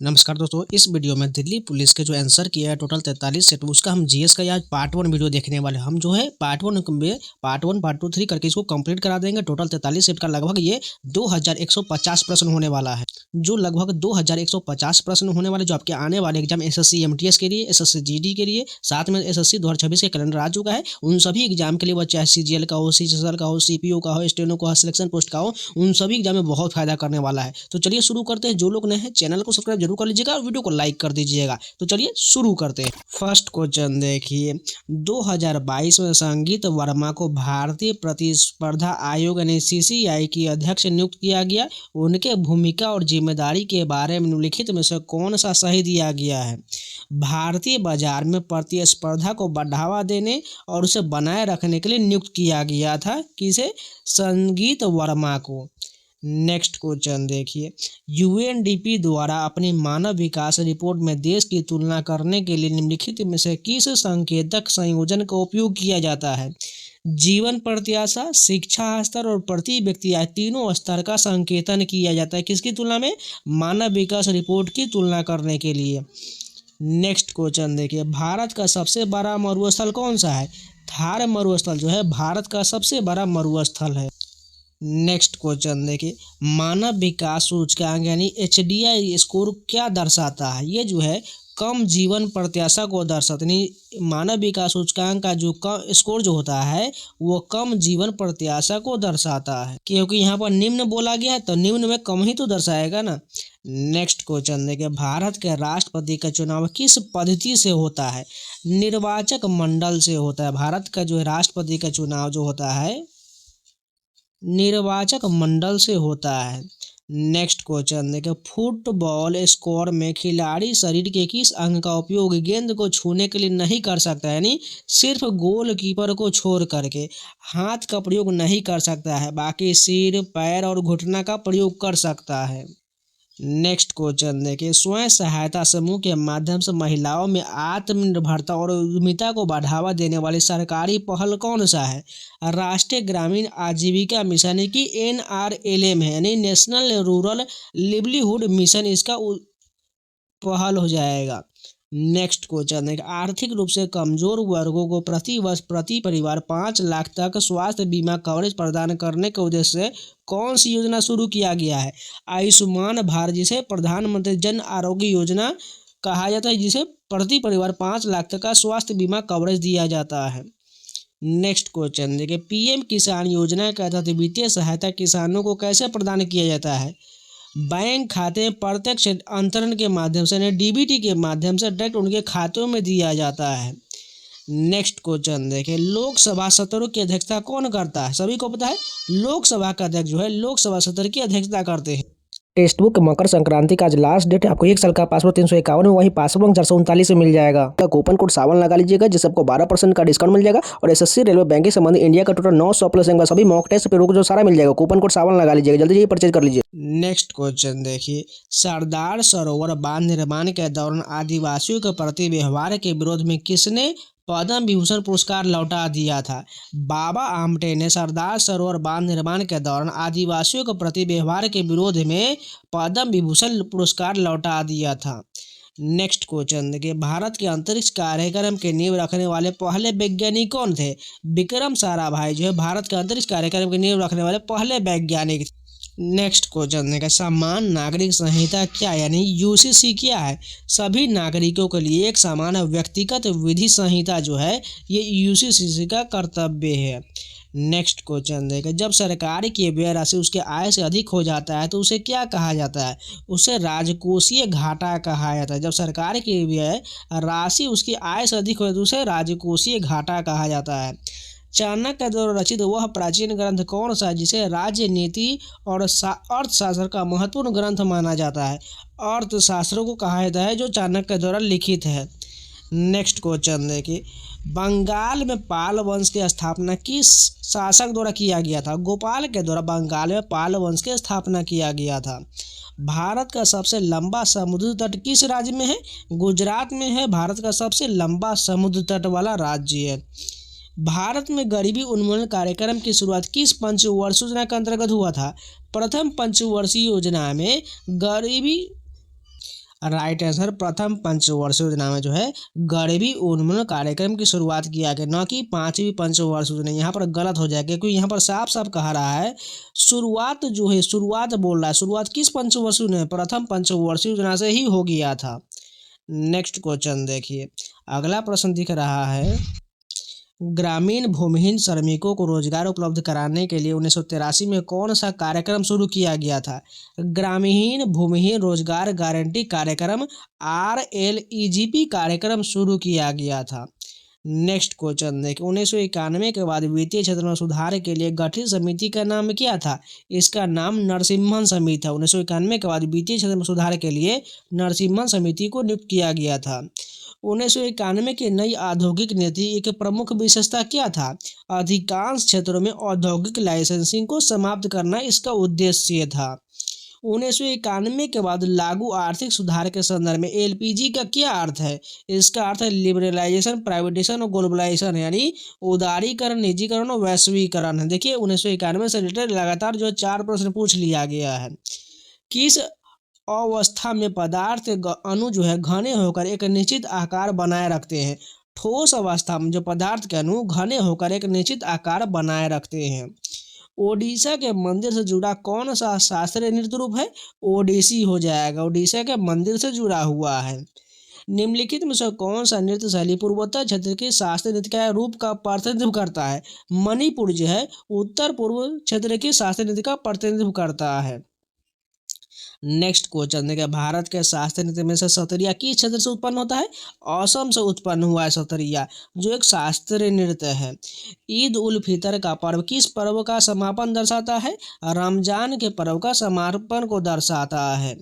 नमस्कार दोस्तों, इस वीडियो में दिल्ली पुलिस के जो आंसर किया है टोटल 43 सेट, उसका हम जीएस का आज पार्ट 1 वीडियो देखने वाले हैं। हम जो है पार्ट 1 में पार्ट 1 पार्ट 2 3 करके इसको कंप्लीट करा देंगे। टोटल 43 सेट का लगभग ये 2150 प्रश्न होने वाला है, जो लगभग 2150 प्रश्न होने वाले, जो आपके आने वाले एग्जाम एसएससी एमटीएस के लिए, एसएससी जीडी के लिए, साथ में एसएससी 2026 के कैलेंडर आ चुका है, उन सभी एग्जाम के लिए, वह चाहे सीजीएल का हो, सीजीएल का हो, सीपीओ का हो, स्टेनो का हो, सिलेक्शन पोस्ट का हो, उन सभी एग्जाम में बहुत फायदा करने वाला है। तो चलिए शुरू करते हैं। जो लोग नए हैं चैनल को सब्सक्राइब जरूर कर लीजिएगा और वीडियो को लाइक कर दीजिएगा। तो चलिए शुरू करते हैं। फर्स्ट क्वेश्चन देखिए, 2022 में संगीत वर्मा को भारतीय प्रतिस्पर्धा आयोग यानी सीसीआई की अध्यक्ष नियुक्त किया गया। उनके भूमिका और जिम्मेदारी के बारे में निम्नलिखित में से कौन सा सही दिया गया है? भारतीय बाजार में प्रतिस्पर्धा को बढ़ावा देने और उसे बनाए रखने के लिए नियुक्त किया गया था। किसे? संगीत वर्मा को। नेक्स्ट क्वेश्चन देखिए, यूएनडीपी द्वारा अपनी मानव विकास रिपोर्ट में देश की तुलना करने के लिए निम्नलिखित में से किस संकेतक संयोजन का उपयोग किया जाता है? जीवन प्रत्याशा, शिक्षा स्तर और प्रति व्यक्ति आय, तीनों स्तर का संकेतन किया जाता है। किसकी तुलना में? मानव विकास रिपोर्ट की तुलना करने के लिए। नेक्स्ट क्वेश्चन देखिए, भारत का सबसे बड़ा मरुस्थल कौन सा है? थार मरुस्थल जो है भारत का सबसे बड़ा मरुस्थल है। नेक्स्ट क्वेश्चन देखिए, मानव विकास सूचकांक यानी एचडीआई स्कोर क्या दर्शाता है? ये जो है कम जीवन प्रत्याशा को दर्शाता है। यानी मानव विकास सूचकांक का जो कम स्कोर जो होता है वो कम जीवन प्रत्याशा को दर्शाता है, क्योंकि यहाँ पर निम्न बोला गया है तो निम्न में कम ही तो दर्शाएगा ना। नेक्स्ट क्वेश्चन देखिए, भारत के राष्ट्रपति का चुनाव किस पद्धति से होता है? निर्वाचक मंडल से होता है। भारत का जो है राष्ट्रपति का चुनाव जो होता है निर्वाचक मंडल से होता है। नेक्स्ट क्वेश्चन देखिए, फुटबॉल स्कोर में खिलाड़ी शरीर के किस अंग का उपयोग गेंद को छूने के लिए नहीं कर सकता? यानी सिर्फ गोलकीपर को छोड़ करके हाथ का प्रयोग नहीं कर सकता है, बाकी सिर, पैर और घुटना का प्रयोग कर सकता है। नेक्स्ट क्वेश्चन देखिए, स्वयं सहायता समूह के माध्यम से महिलाओं में आत्मनिर्भरता और उद्यमिता को बढ़ावा देने वाली सरकारी पहल कौन सा है? राष्ट्रीय ग्रामीण आजीविका मिशन की NRLM है, यानी नेशनल रूरल लिवलीहुड मिशन इसका पहल हो जाएगा। नेक्स्ट क्वेश्चन है, आर्थिक रूप से कमजोर वर्गों को प्रति वर्ष प्रति परिवार 5 लाख तक स्वास्थ्य बीमा कवरेज प्रदान करने के उद्देश्य से कौन सी योजना शुरू किया गया है? आयुष्मान भारत, जिसे प्रधानमंत्री जन आरोग्य योजना कहा जाता है, जिसे प्रति परिवार 5 लाख तक का स्वास्थ्य बीमा कवरेज दिया जाता है। नेक्स्ट क्वेश्चन देखिए, पीएम किसान योजना के तहत वित्तीय सहायता किसानों को कैसे प्रदान किया जाता है? बैंक खाते में प्रत्यक्ष अंतरण के माध्यम से, यानी डीबीटी के माध्यम से डायरेक्ट उनके खातों में दिया जाता है। नेक्स्ट क्वेश्चन देखिए, लोकसभा सत्रों की अध्यक्षता कौन करता है? सभी को पता है, लोकसभा का अध्यक्ष जो है लोकसभा सत्र की अध्यक्षता करते हैं। टेक्स्ट बुक मकर संक्रांति का आज लास्ट डेट है। आपको 1 साल का पासपोर्ट 351 में, वही पासपोर्ट 439 में मिल जाएगा। कूपन कोड सावन लगा लीजिएगा, जिससे आपको 12% का डिस्काउंट मिल जाएगा। और एसएससी रेलवे बैंकिंग संबंधी इंडिया का टोटल 900 प्लस सभी मॉक टेस्ट पे रोक जो सारा मिल जाएगा। कूपन कोड सावन लगा लीजिएगा, जल्दी परचेज कर लीजिए। नेक्स्ट क्वेश्चन देखिए, सरदार सरोवर बांध निर्माण के दौरान आदिवासियों के प्रति व्यवहार के विरोध में किसने पद्म विभूषण पुरस्कार लौटा दिया था? बाबा आमटे ने सरदार सरोवर बांध निर्माण के दौरान आदिवासियों के प्रति व्यवहार के विरोध में पद्म विभूषण पुरस्कार लौटा दिया था। नेक्स्ट क्वेश्चन देखिए, भारत के अंतरिक्ष कार्यक्रम की नींव रखने वाले पहले वैज्ञानिक कौन थे? विक्रम साराभाई जो है भारत के अंतरिक्ष कार्यक्रम की नींव रखने वाले पहले वैज्ञानिक। नेक्स्ट क्वेश्चन है, समान नागरिक संहिता क्या यानी यूसीसी क्या है? सभी नागरिकों के लिए एक समान व्यक्तिगत विधि संहिता जो है ये यूसीसी का कर्तव्य है। नेक्स्ट क्वेश्चन देखें, जब सरकार की व्यय राशि उसके आय से अधिक हो जाता है तो उसे क्या कहा जाता है? उसे राजकोषीय घाटा कहा जाता है। जब सरकार की व्यय राशि उसकी आय से अधिक हो तो उसे राजकोषीय घाटा कहा जाता है। चाणक्य द्वारा रचित वह प्राचीन ग्रंथ कौन सा है जिसे राजनीति और अर्थशास्त्र का महत्वपूर्ण ग्रंथ माना जाता है? अर्थशास्त्र को कहा जाता है जो चाणक्य द्वारा लिखित है। नेक्स्ट क्वेश्चन देखिए, बंगाल में पाल वंश की स्थापना किस शासक द्वारा किया गया था? गोपाल के द्वारा बंगाल में पाल वंश की स्थापना किया गया था। भारत का सबसे लंबा समुद्री तट किस राज्य में है? गुजरात में है। भारत का सबसे लंबा समुद्र तट वाला राज्य है। भारत में गरीबी उन्मूलन कार्यक्रम की शुरुआत किस पंचवर्षीय योजना के अंतर्गत हुआ था? प्रथम पंचवर्षीय योजना में गरीबी राइट आंसर, प्रथम पंचवर्षीय योजना में जो है गरीबी उन्मूलन कार्यक्रम की शुरुआत किया गया, न कि पांचवी पंचवर्षीय योजना। यहाँ पर गलत हो जाएगा क्योंकि यहाँ पर साफ साफ कहा रहा है शुरुआत जो है, शुरुआत बोल रहा है, शुरुआत किस पंचवर्षीय योजना, प्रथम पंचवर्षीय योजना से ही हो गया था। नेक्स्ट क्वेश्चन देखिए, अगला प्रश्न दिख रहा है, ग्रामीण भूमिहीन श्रमिकों को रोजगार उपलब्ध कराने के लिए 1983 में कौन सा कार्यक्रम शुरू किया गया था? ग्रामीण भूमिहीन रोजगार गारंटी कार्यक्रम RLEGP कार्यक्रम शुरू किया गया था। नेक्स्ट क्वेश्चन देखिए, 1991 के बाद वित्तीय क्षेत्र में सुधार के लिए गठित समिति का नाम क्या था? इसका नाम नरसिम्हन समिति था। 1991 के बाद वित्तीय क्षेत्र में सुधार के लिए नरसिम्हन समिति को नियुक्त किया गया था। 1991 की नई औद्योगिक नीति एक प्रमुख विशेषता क्या था? अधिकांश क्षेत्रों में औद्योगिक लाइसेंसिंग को समाप्त करना इसका उद्देश्य था। 1991 के बाद लागू आर्थिक सुधार के संदर्भ में LPG का क्या अर्थ है? इसका अर्थ है लिबरलाइजेशन, प्राइवेटाइजेशन और ग्लोबलाइजेशन, यानी उदारीकरण, निजीकरण और वैश्वीकरण है। देखिए 1991 से रिलेटेड लगातार जो 4 प्रश्न पूछ लिया गया है। किस अवस्था में पदार्थ अणु जो है घने होकर एक निश्चित आकार बनाए रखते हैं? ठोस अवस्था में जो पदार्थ के अणु घने होकर एक निश्चित आकार बनाए रखते हैं। ओडिशा के मंदिर से जुड़ा कौन सा शास्त्रीय नृत्य रूप है? ओडिसी हो जाएगा, ओडिशा के मंदिर से जुड़ा हुआ है। निम्नलिखित में से कौन सा नृत्य शैली पूर्वोत्तर क्षेत्र के शास्त्रीय नृत्य का रूप का प्रतिनिधित्व करता है? मणिपुर जो है उत्तर पूर्व क्षेत्र के शास्त्रीय नृत्य का प्रतिनिधित्व करता है। नेक्स्ट क्वेश्चन देखिए, भारत के शास्त्रीय नृत्य में से सतरिया किस क्षेत्र से उत्पन्न होता है? असम से उत्पन्न हुआ है सतरिया, जो एक शास्त्रीय नृत्य है। ईद उल फितर का पर्व किस पर्व का समापन दर्शाता है? रमजान के पर्व का समापन को दर्शाता है।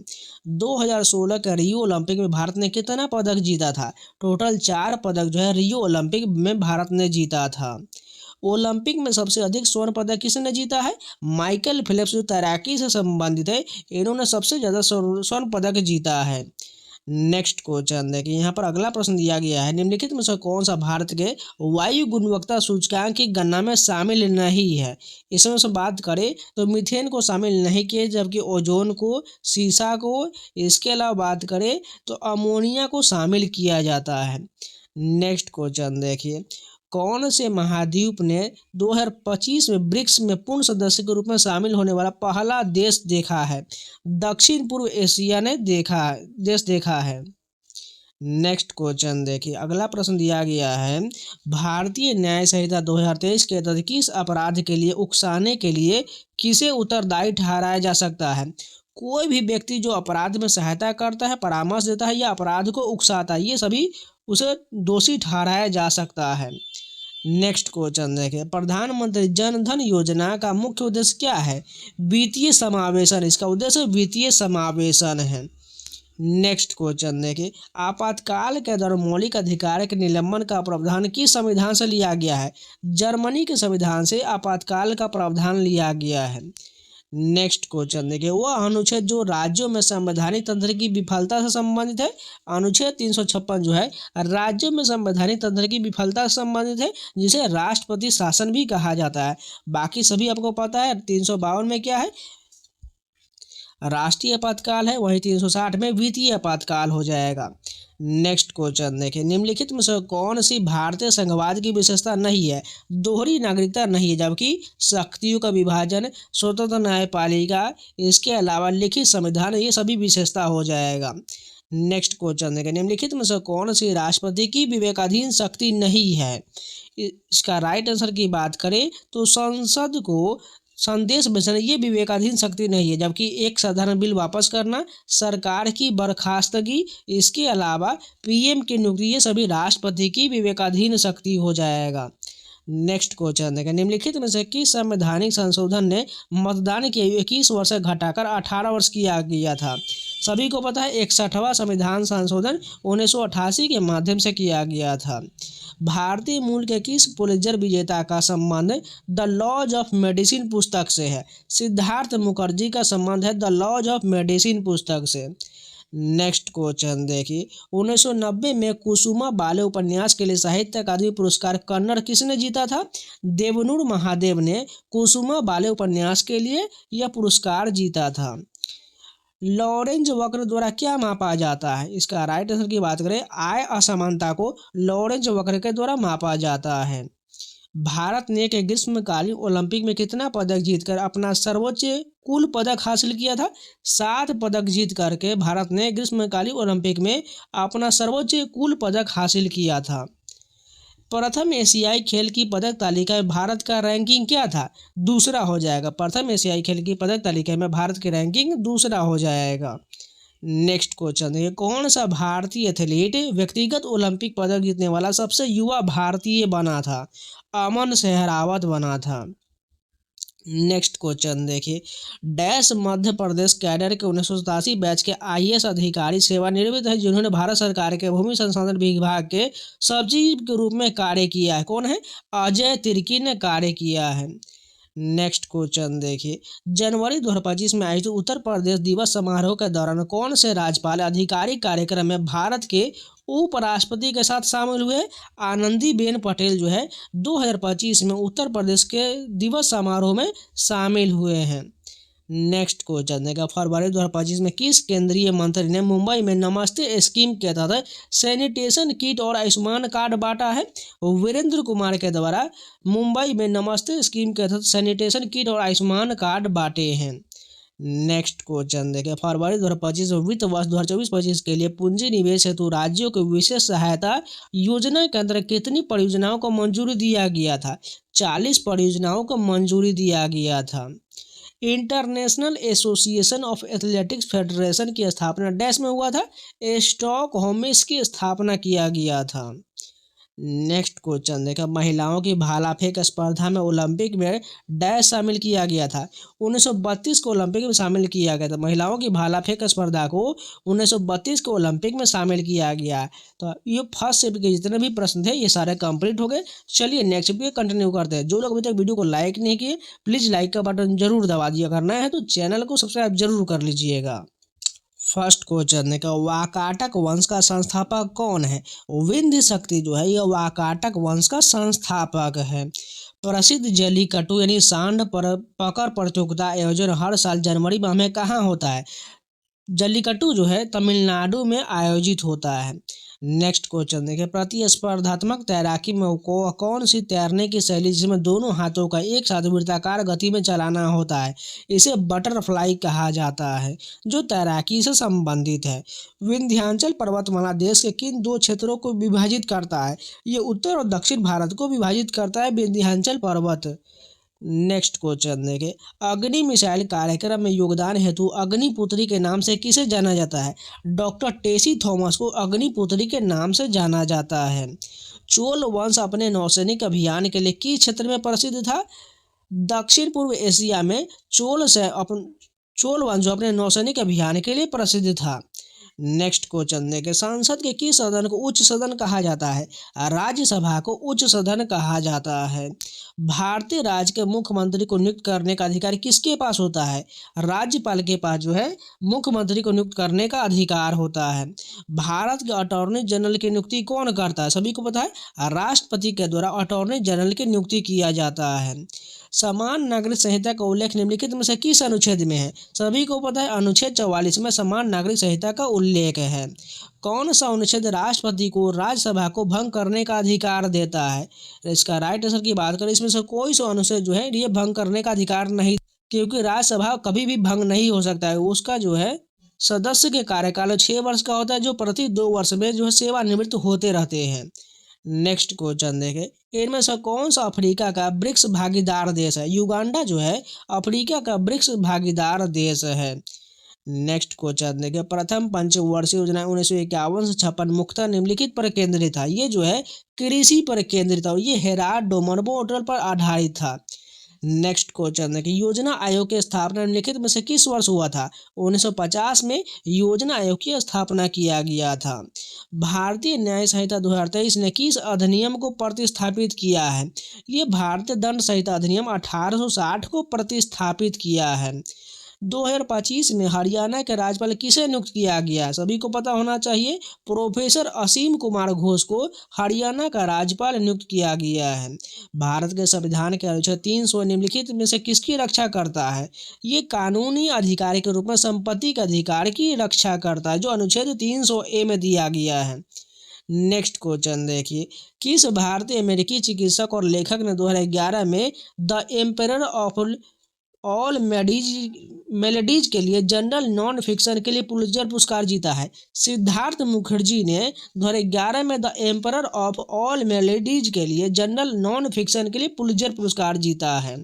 2016 के रियो ओलंपिक में भारत ने कितना पदक जीता था? टोटल 4 पदक जो है रियो ओलंपिक में भारत ने जीता था। ओलंपिक में सबसे अधिक स्वर्ण पदक किसने जीता है? माइकल फिलिप्स, जो तैराकी से संबंधित है, इन्होंने सबसे ज्यादा स्वर्ण पदक जीता है। नेक्स्ट क्वेश्चन देखिए, यहाँ पर अगला प्रश्न दिया गया है, निम्नलिखित में से कौन सा भारत के वायु गुणवत्ता सूचकांक की गणना में शामिल नहीं है? इसमें से बात करें तो मीथेन को शामिल नहीं किए, जबकि ओजोन को, सीसा को, इसके अलावा बात करें तो अमोनिया को शामिल किया जाता है। नेक्स्ट क्वेश्चन देखिए, कौन से महाद्वीप ने 2025 में ब्रिक्स में पूर्ण सदस्य के रूप में शामिल होने वाला पहला देश देखा है? दक्षिण पूर्व एशिया ने देखा है। नेक्स्ट क्वेश्चन देखिए, अगला प्रश्न दिया गया है, भारतीय न्याय संहिता 2023 के तहत किस अपराध के लिए उकसाने के लिए किसे उत्तरदायी ठहराया जा सकता है? कोई भी व्यक्ति जो अपराध में सहायता करता है, परामर्श देता है या अपराध को उकसाता है, ये सभी उसे दोषी ठहराया जा सकता है। नेक्स्ट क्वेश्चन देखिए, प्रधानमंत्री जन धन योजना का मुख्य उद्देश्य क्या है? वित्तीय समावेशन, इसका उद्देश्य वित्तीय समावेशन है। नेक्स्ट क्वेश्चन देखिए, आपातकाल के दौरान मौलिक अधिकार के निलंबन का प्रावधान किस संविधान से लिया गया है? जर्मनी के संविधान से आपातकाल का प्रावधान लिया गया है। नेक्स्ट क्वेश्चन देखिए, वह अनुच्छेद जो राज्यों में संवैधानिक तंत्र की विफलता से संबंधित है? अनुच्छेद 356 जो है राज्यों में संवैधानिक तंत्र की विफलता से संबंधित है, जिसे राष्ट्रपति शासन भी कहा जाता है। बाकी सभी आपको पता है, 352 में क्या है? राष्ट्रीय आपातकाल है, वही 360 में वित्तीय आपातकाल हो जाएगा। नेक्स्ट क्वेश्चन देखिए, निम्नलिखित में से कौन सी भारतीय संघवाद की विशेषता नहीं है? दोहरी नागरिकता नहीं है, जबकि शक्तियों का विभाजन, स्वतंत्र न्यायपालिका, इसके अलावा लिखित संविधान, ये सभी विशेषता हो जाएगा। नेक्स्ट क्वेश्चन देखिए, निम्नलिखित में से कौन सी राष्ट्रपति की विवेकाधीन शक्ति नहीं है? इसका राइट आंसर की बात करें तो संसद को संदेश भेजना ये विवेकाधीन शक्ति नहीं है, जबकि एक साधारण बिल वापस करना, सरकार की बर्खास्तगी, इसके अलावा PM की नियुक्ति, ये सभी राष्ट्रपति की विवेकाधीन शक्ति हो जाएगा। नेक्स्ट क्वेश्चन देखें, निम्नलिखित में से किस संवैधानिक संशोधन ने मतदान की आयु 21 वर्ष से घटाकर 18 वर्ष किया गया था? सभी को पता है 61वां संविधान संशोधन 1988 के माध्यम से किया गया था। भारतीय मूल के किस पुलित्जर विजेता का संबंध द लॉज ऑफ मेडिसिन पुस्तक से है? सिद्धार्थ मुखर्जी का संबंध है द लॉज ऑफ मेडिसिन पुस्तक से। नेक्स्ट क्वेश्चन देखिए, 1990 में कुसुमा बाले उपन्यास के लिए साहित्य अकादमी पुरस्कार कन्नड़ किसने जीता था? देवनूर महादेव ने कुसुमा बाले उपन्यास के लिए यह पुरस्कार जीता था। लॉरेंज वक्र द्वारा क्या मापा जाता है? इसका राइट आंसर की बात करें, आय असमानता को लॉरेंज वक्र के द्वारा मापा जाता है। भारत ने एक ग्रीष्मकालीन ओलंपिक में कितना पदक जीतकर अपना सर्वोच्च कुल पदक हासिल किया था? 7 पदक जीत करके भारत ने ग्रीष्मकालीन ओलंपिक में अपना सर्वोच्च कुल पदक हासिल किया था। प्रथम एशियाई खेल की पदक तालिका में भारत का रैंकिंग क्या था? दूसरा हो जाएगा। प्रथम एशियाई खेल की पदक तालिका में भारत की रैंकिंग दूसरा हो जाएगा। नेक्स्ट क्वेश्चन देखिए, कौन सा भारतीय एथलीट व्यक्तिगत ओलंपिक पदक जीतने वाला सबसे युवा भारतीय बना था? अमन सहरावत बना था। नेक्स्ट क्वेश्चन देखिए, डैश मध्य प्रदेश कैडर के 1987 बैच के आईएएस अधिकारी सेवानिवृत्त है जिन्होंने भारत सरकार के भूमि संसाधन विभाग के सचिव के रूप में कार्य किया है। कौन है? अजय तिर्की ने कार्य किया है। नेक्स्ट क्वेश्चन देखिए, जनवरी 2025 में आयोजित उत्तर प्रदेश दिवस समारोह के दौरान कौन से राज्यपाल आधिकारिक कार्यक्रम में भारत के उपराष्ट्रपति के साथ शामिल हुए? आनंदीबेन पटेल जो है 2025 में उत्तर प्रदेश के दिवस समारोह में शामिल हुए हैं। नेक्स्ट क्वेश्चन देखा, फरवरी 2025 में किस केंद्रीय मंत्री ने मुंबई में नमस्ते स्कीम के तहत सैनिटेशन किट और आयुष्मान कार्ड बांटा है? वीरेंद्र कुमार के द्वारा मुंबई में नमस्ते स्कीम के तहत सैनिटेशन किट और आयुष्मान कार्ड बांटे हैं। नेक्स्ट क्वेश्चन देखें, फरवरी 2025 वित्त वर्ष 2024-25 के लिए पूंजी निवेश हेतु राज्यों को विशेष सहायता योजना के अंतर्गत कितनी परियोजनाओं को मंजूरी दिया गया था? 40 परियोजनाओं को मंजूरी दिया गया था। International association of athletics federation की स्थापना डैश में हुआ था? स्टॉकहोम में इसकी स्थापना किया गया था। नेक्स्ट क्वेश्चन देखा, महिलाओं की भाला फेंक स्पर्धा में ओलंपिक में डैश शामिल किया गया था? 1932 को ओलंपिक में शामिल किया गया था। महिलाओं की भाला फेंक स्पर्धा को 1932 को ओलंपिक में शामिल किया गया। तो ये फर्स्ट शिफ्ट के जितने भी प्रश्न थे ये सारे कंप्लीट हो गए। चलिए नेक्स्ट शिफ्ट कंटिन्यू करते हैं। जो लोग अभी तक वीडियो को लाइक नहीं किए प्लीज़ लाइक का बटन जरूर दबा दिया करना है, तो चैनल को सब्सक्राइब जरूर कर लीजिएगा। फर्स्ट क्वेश्चन है कि वाकाटक वंश का संस्थापक कौन है? विंध्य शक्ति जो है यह वाकाटक वंश का संस्थापक है। प्रसिद्ध जल्लीकट्टू यानी सांड पर पकड़ प्रतियोगिता आयोजन हर साल जनवरी माह में कहाँ होता है? जल्लीकट्टू जो है तमिलनाडु में आयोजित होता है। नेक्स्ट क्वेश्चन देखिए, प्रतिस्पर्धात्मक तैराकी में कौन सी तैरने की शैली जिसमें दोनों हाथों का एक साथ वृत्ताकार गति में चलाना होता है? इसे बटरफ्लाई कहा जाता है, जो तैराकी से संबंधित है। विंध्याचल पर्वतमाला देश के किन 2 क्षेत्रों को विभाजित करता है? ये उत्तर और दक्षिण भारत को विभाजित करता है विंध्याचल पर्वत। नेक्स्ट क्वेश्चन देखें, अग्नि मिसाइल कार्यक्रम में योगदान हेतु अग्निपुत्री के नाम से किसे जाना जाता है? डॉक्टर टेसी थॉमस को अग्निपुत्री के नाम से जाना जाता है। चोल वंश अपने नौसैनिक अभियान के लिए किस क्षेत्र में प्रसिद्ध था? दक्षिण पूर्व एशिया में चोल वंश जो अपने नौसैनिक अभियान के लिए प्रसिद्ध था। नेक्स्ट क्वेश्चन देखें, संसद के किस सदन को उच्च सदन कहा जाता है? राज्यसभा को उच्च सदन कहा जाता है। भारतीय राज्य के मुख्यमंत्री को नियुक्त करने का अधिकार किसके पास होता है? राज्यपाल के पास जो है मुख्यमंत्री को नियुक्त करने का अधिकार होता है। भारत के अटॉर्नी जनरल की नियुक्ति कौन करता है? सभी को पता है, राष्ट्रपति के द्वारा अटॉर्नी जनरल की नियुक्ति किया जाता है। समान नागरिक संहिता का उल्लेख निम्नलिखित में से किस अनुच्छेद में है? सभी को पता है, अनुच्छेद 44 में समान नागरिक संहिता का उल्लेख है। कौन सा अनुच्छेद राष्ट्रपति को राज्यसभा को भंग करने का अधिकार देता है? इसका राइट आंसर की बात करें, इसमें से कोई सा अनुच्छेद जो है ये भंग करने का अधिकार नहीं, क्योंकि राज्यसभा कभी भी भंग नहीं हो सकता है। उसका जो है सदस्य के कार्यकाल 6 वर्ष का होता है, जो प्रति 2 वर्ष में जो है सेवानिवृत्त होते रहते हैं। नेक्स्ट क्वेश्चन देखें, इनमें से कौन सा अफ्रीका का ब्रिक्स भागीदार देश है? युगांडा जो है अफ्रीका का ब्रिक्स भागीदार देश है। नेक्स्ट क्वेश्चन देखें, प्रथम पंचवर्षीय योजना 1951 से 56 मुख्यतः निम्नलिखित पर केंद्रित था। ये जो है कृषि पर केंद्रित था और ये हेरात डोमरबो होटल पर आधारित था। नेक्स्ट क्वेश्चन देखिए, योजना आयोग की स्थापना निम्नलिखित में से किस वर्ष हुआ था? 1950 में योजना आयोग की स्थापना किया गया था। भारतीय न्याय संहिता 2023 ने किस अधिनियम को प्रतिस्थापित किया है? ये भारतीय दंड संहिता अधिनियम 1860 को प्रतिस्थापित किया है। 2025 में हरियाणा के राज्यपाल किसे नियुक्त किया गया? सभी को पता होना चाहिए, प्रोफेसर असीम कुमार घोष को हरियाणा का राज्यपाल नियुक्त किया गया है। भारत के संविधान के अनुच्छेद 300 निम्नलिखित में से किसकी रक्षा करता है? ये कानूनी अधिकार के रूप में संपत्ति के अधिकार की रक्षा करता है, जो अनुच्छेद 300A में दिया गया है। नेक्स्ट क्वेश्चन देखिए, किस भारतीय अमेरिकी चिकित्सक और लेखक ने 2011 में the emperor of all melodies के लिए जनरल नॉन फिक्शन के लिए पुलित्जर पुरस्कार जीता है? सिद्धार्थ मुखर्जी ने 2011 में the emperor of all melodies के लिए जनरल नॉन फिक्शन के लिए पुलित्जर पुरस्कार जीता है।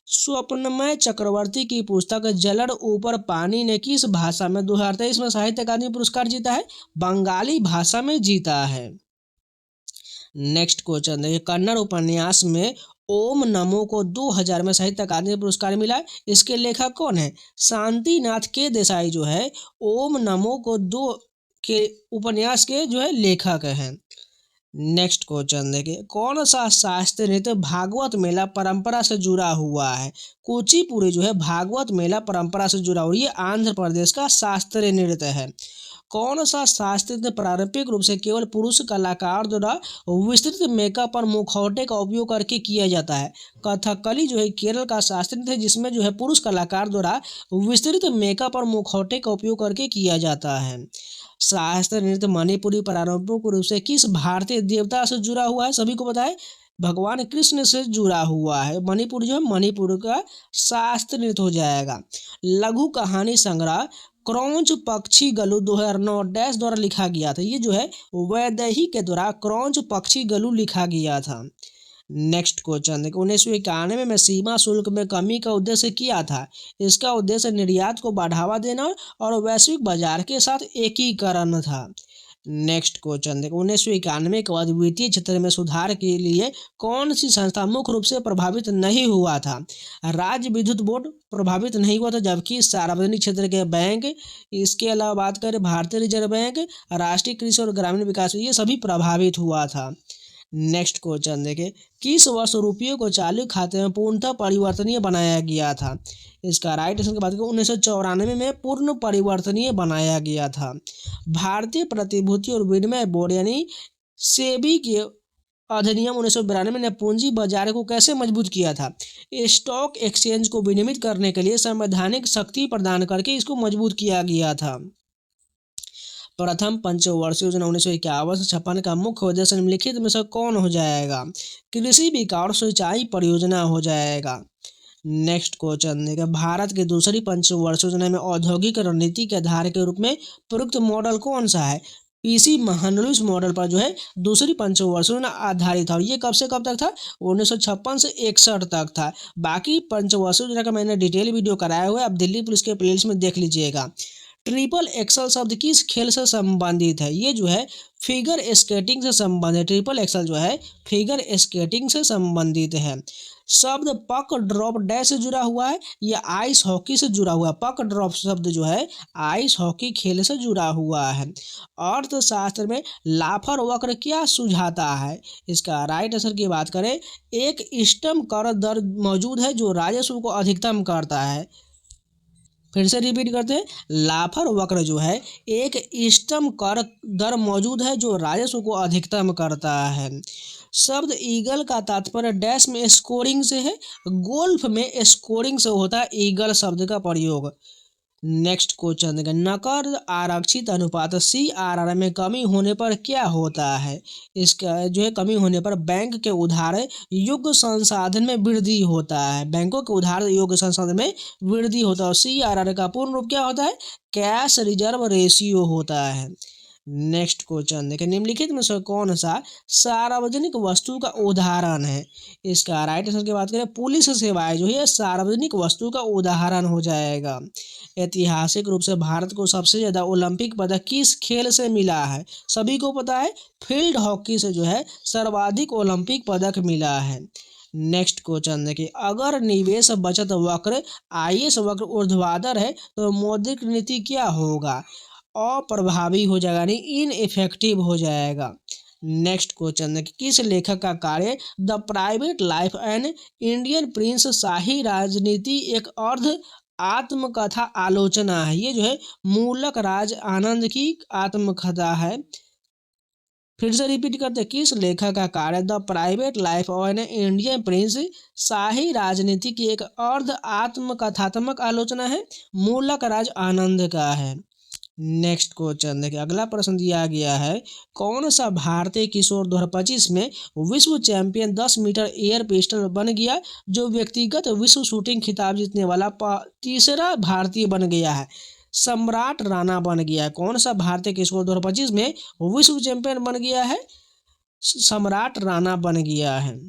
स्वप्नमय चक्रवर्ती की पुस्तक जलड ऊपर पानी ने किस भाषा में 2023 में साहित्य अकादमी पुरस्कार जीता है? बंगाली भाषा में जीता है। नेक्स्ट क्वेश्चन देखिए, कन्नड़ उपन्यास में ओम नमो को 2000 में साहित्य अकादमी पुरस्कार मिला है। इसके लेखक कौन है? शांतिनाथ के देसाई जो है ओम नमो को 2 के उपन्यास के जो है लेखक हैं। नेक्स्ट क्वेश्चन देखिए, कौन सा शास्त्रीय नृत्य भागवत मेला परंपरा से जुड़ा हुआ है? कुचिपुड़ी जो है भागवत मेला परंपरा से जुड़ा हुआ, ये आंध्र प्रदेश का शास्त्रीय नृत्य है। कौन सा शास्त्रीय नृत्य पारंपरिक रूप से केवल पुरुष कलाकार द्वारा विस्तृत मेकअप और मुखौटे का उपयोग करके किया जाता है? कथकली जो है केरल का शास्त्रीय नृत्य है, जिसमें जो है पुरुष कलाकार द्वारा विस्तृत मेकअप और मुखौटे का उपयोग करके किया जाता है। शास्त्रीय नृत्य मणिपुरी पारंपरिक रूप से किस भारतीय देवता से जुड़ा हुआ है? सभी को पता है, भगवान कृष्ण से जुड़ा हुआ है। मणिपुर जो है मणिपुर का शास्त्रीय नृत्य हो जाएगा। लघु कहानी संग्रह क्रौंच पक्षी गलू 2009 डैश द्वारा लिखा गया था। ये जो है वैदेही के द्वारा क्रौंच पक्षी गलू लिखा गया था। नेक्स्ट क्वेश्चन देखो, 1991 में सीमा शुल्क में कमी का उद्देश्य क्या था? इसका उद्देश्य निर्यात को बढ़ावा देना और वैश्विक बाजार के साथ एकीकरण था। नेक्स्ट क्वेश्चन देखो, 1991 के बाद वित्तीय क्षेत्र में सुधार के लिए कौन सी संस्था मुख्य रूप से प्रभावित नहीं हुआ था? राज्य विद्युत बोर्ड प्रभावित नहीं हुआ था, जबकि सार्वजनिक क्षेत्र के बैंक, इसके अलावा बात करें भारतीय रिजर्व बैंक, राष्ट्रीय कृषि और ग्रामीण विकास, ये सभी प्रभावित हुआ था। नेक्स्ट क्वेश्चन देखें, किस वर्ष रुपये को चालू खाते में पूर्णतः परिवर्तनीय बनाया गया था? इसका राइट आंसर की बात करें 1994 में पूर्ण परिवर्तनीय बनाया गया था। भारतीय प्रतिभूति और विनिमय बोर्ड यानी सेबी के अधिनियम 1992 ने पूंजी बाजार को कैसे मजबूत किया था? स्टॉक एक्सचेंज को विनियमित करने के लिए संवैधानिक शक्ति प्रदान करके इसको मजबूत किया गया था। प्रथम पंचवर्षीय योजना 1951 से 56 का मुख्य उद्देश्य निम्नलिखित में से कौन हो जाएगा? कृषि विकास और सिंचाई परियोजना हो जाएगा। नेक्स्ट क्वेश्चन देखिए, भारत की दूसरी पंचवर्षीय योजना में औद्योगिक रणनीति के आधार के रूप में प्रयुक्त मॉडल कौन सा है? पीसी महालनोबिस मॉडल पर जो है दूसरी पंचवर्षीय योजना आधारित था, और ये कब से कब तक था? 1956 से 61 तक था। बाकी पंचवर्षीय योजना का मैंने डिटेल वीडियो कराया हुआ है, आप दिल्ली पुलिस के प्लेलिस्ट में देख लीजिएगा। ट्रिपल एक्सल शब्द किस खेल से संबंधित है? ये जो है फिगर स्केटिंग से संबंधित, ट्रिपल एक्सल जो है फिगर स्केटिंग से संबंधित है। शब्द पक ड्रॉप डैश से जुड़ा हुआ है, यह आइस हॉकी से जुड़ा हुआ है। पक ड्रॉप शब्द जो है आइस हॉकी खेल से जुड़ा हुआ है। अर्थशास्त्र में लाफर वक्र क्या सुझाता है? इसका राइट आंसर की बात करें, एक इष्टतम कर दर मौजूद है जो राजस्व को अधिकतम करता है। फिर से रिपीट करते हैं, लाफर वक्र जो है एक इष्टतम कर दर मौजूद है जो राजस्व को अधिकतम करता है। शब्द ईगल का तात्पर्य डैश में स्कोरिंग से है, गोल्फ में स्कोरिंग से होता है ईगल शब्द का प्रयोग। नेक्स्ट क्वेश्चन देखिए, नकर आरक्षित अनुपात CRR में कमी होने पर क्या होता है? इसका जो है कमी होने पर बैंक के उधार योग्य संसाधन में वृद्धि होता है। बैंकों के उधार योग्य संसाधन में वृद्धि होता है। और CRR का पूर्ण रूप क्या होता है? कैश रिजर्व रेशियो होता है। नेक्स्ट क्वेश्चन देखिए, निम्नलिखित में से कौन सा सार्वजनिक वस्तु का उदाहरण है? इसका राइट आंसर की बात करें, पुलिस सेवाएं जो है सार्वजनिक वस्तु का उदाहरण हो जाएगा। ऐतिहासिक रूप से भारत को सबसे ज्यादा ओलंपिक पदक किस खेल से मिला है? सभी को पता है, फील्ड हॉकी से जो है सर्वाधिक ओलंपिक पदक मिला है। नेक्स्ट क्वेश्चन देखिए, अगर निवेश बचत वक्र IS वक्र ऊर्ध्वाधर है तो मौद्रिक नीति क्या होगा? अप्रभावी हो जाएगा, यानी इनइफेक्टिव हो जाएगा। नेक्स्ट क्वेश्चन देखिए, किस लेखक का कार्य the private life and Indian prince शाही राजनीति एक अर्ध आत्मकथा आलोचना है। ये जो है मूलक राज आनंद की आत्मकथा है। फिर से रिपीट करते, किस लेखक का कार्य the private life of an Indian prince शाही राजनीति की एक अर्ध आत्मकथात्मक आलोचना है। मूलक राज आनंद का है। नेक्स्ट क्वेश्चन देखिए, अगला प्रश्न दिया गया है, कौन सा भारतीय किशोर 2025 में विश्व चैंपियन 10 मीटर एयर पिस्टल बन गया, जो व्यक्तिगत विश्व शूटिंग खिताब जीतने वाला तीसरा भारतीय बन गया है। सम्राट राणा बन गया है। कौन सा भारतीय किशोर 2025 में विश्व चैंपियन बन गया है? सम्राट राणा बन गया है।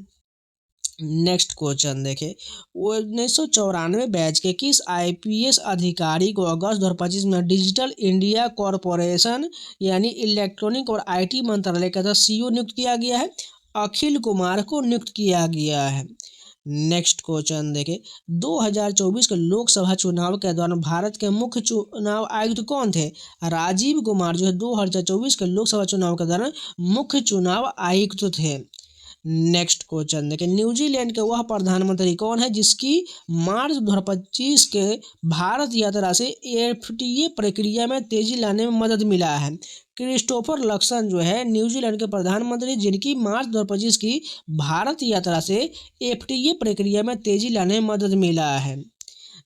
नेक्स्ट क्वेश्चन देखे, 1994 बैच के किस आईपीएस अधिकारी को अगस्त 2025 में डिजिटल इंडिया कॉरपोरेशन यानी इलेक्ट्रॉनिक और आईटी मंत्रालय का सीईओ नियुक्त किया गया है? अखिल कुमार को नियुक्त किया गया है। नेक्स्ट क्वेश्चन देखें, 2024 के लोकसभा चुनाव के दौरान भारत के मुख्य चुनाव आयुक्त कौन थे? राजीव कुमार जो है 2024 के लोकसभा चुनाव के दौरान मुख्य चुनाव आयुक्त थे। नेक्स्ट क्वेश्चन देखें, न्यूजीलैंड के वह प्रधानमंत्री कौन है जिसकी मार्च 2025 के भारत यात्रा से एफटीए प्रक्रिया में तेजी लाने में मदद मिला है? क्रिस्टोफर लक्सन जो है न्यूजीलैंड के प्रधानमंत्री, जिनकी मार्च 2025 की भारत यात्रा से एफटीए प्रक्रिया में तेजी लाने में मदद मिला है।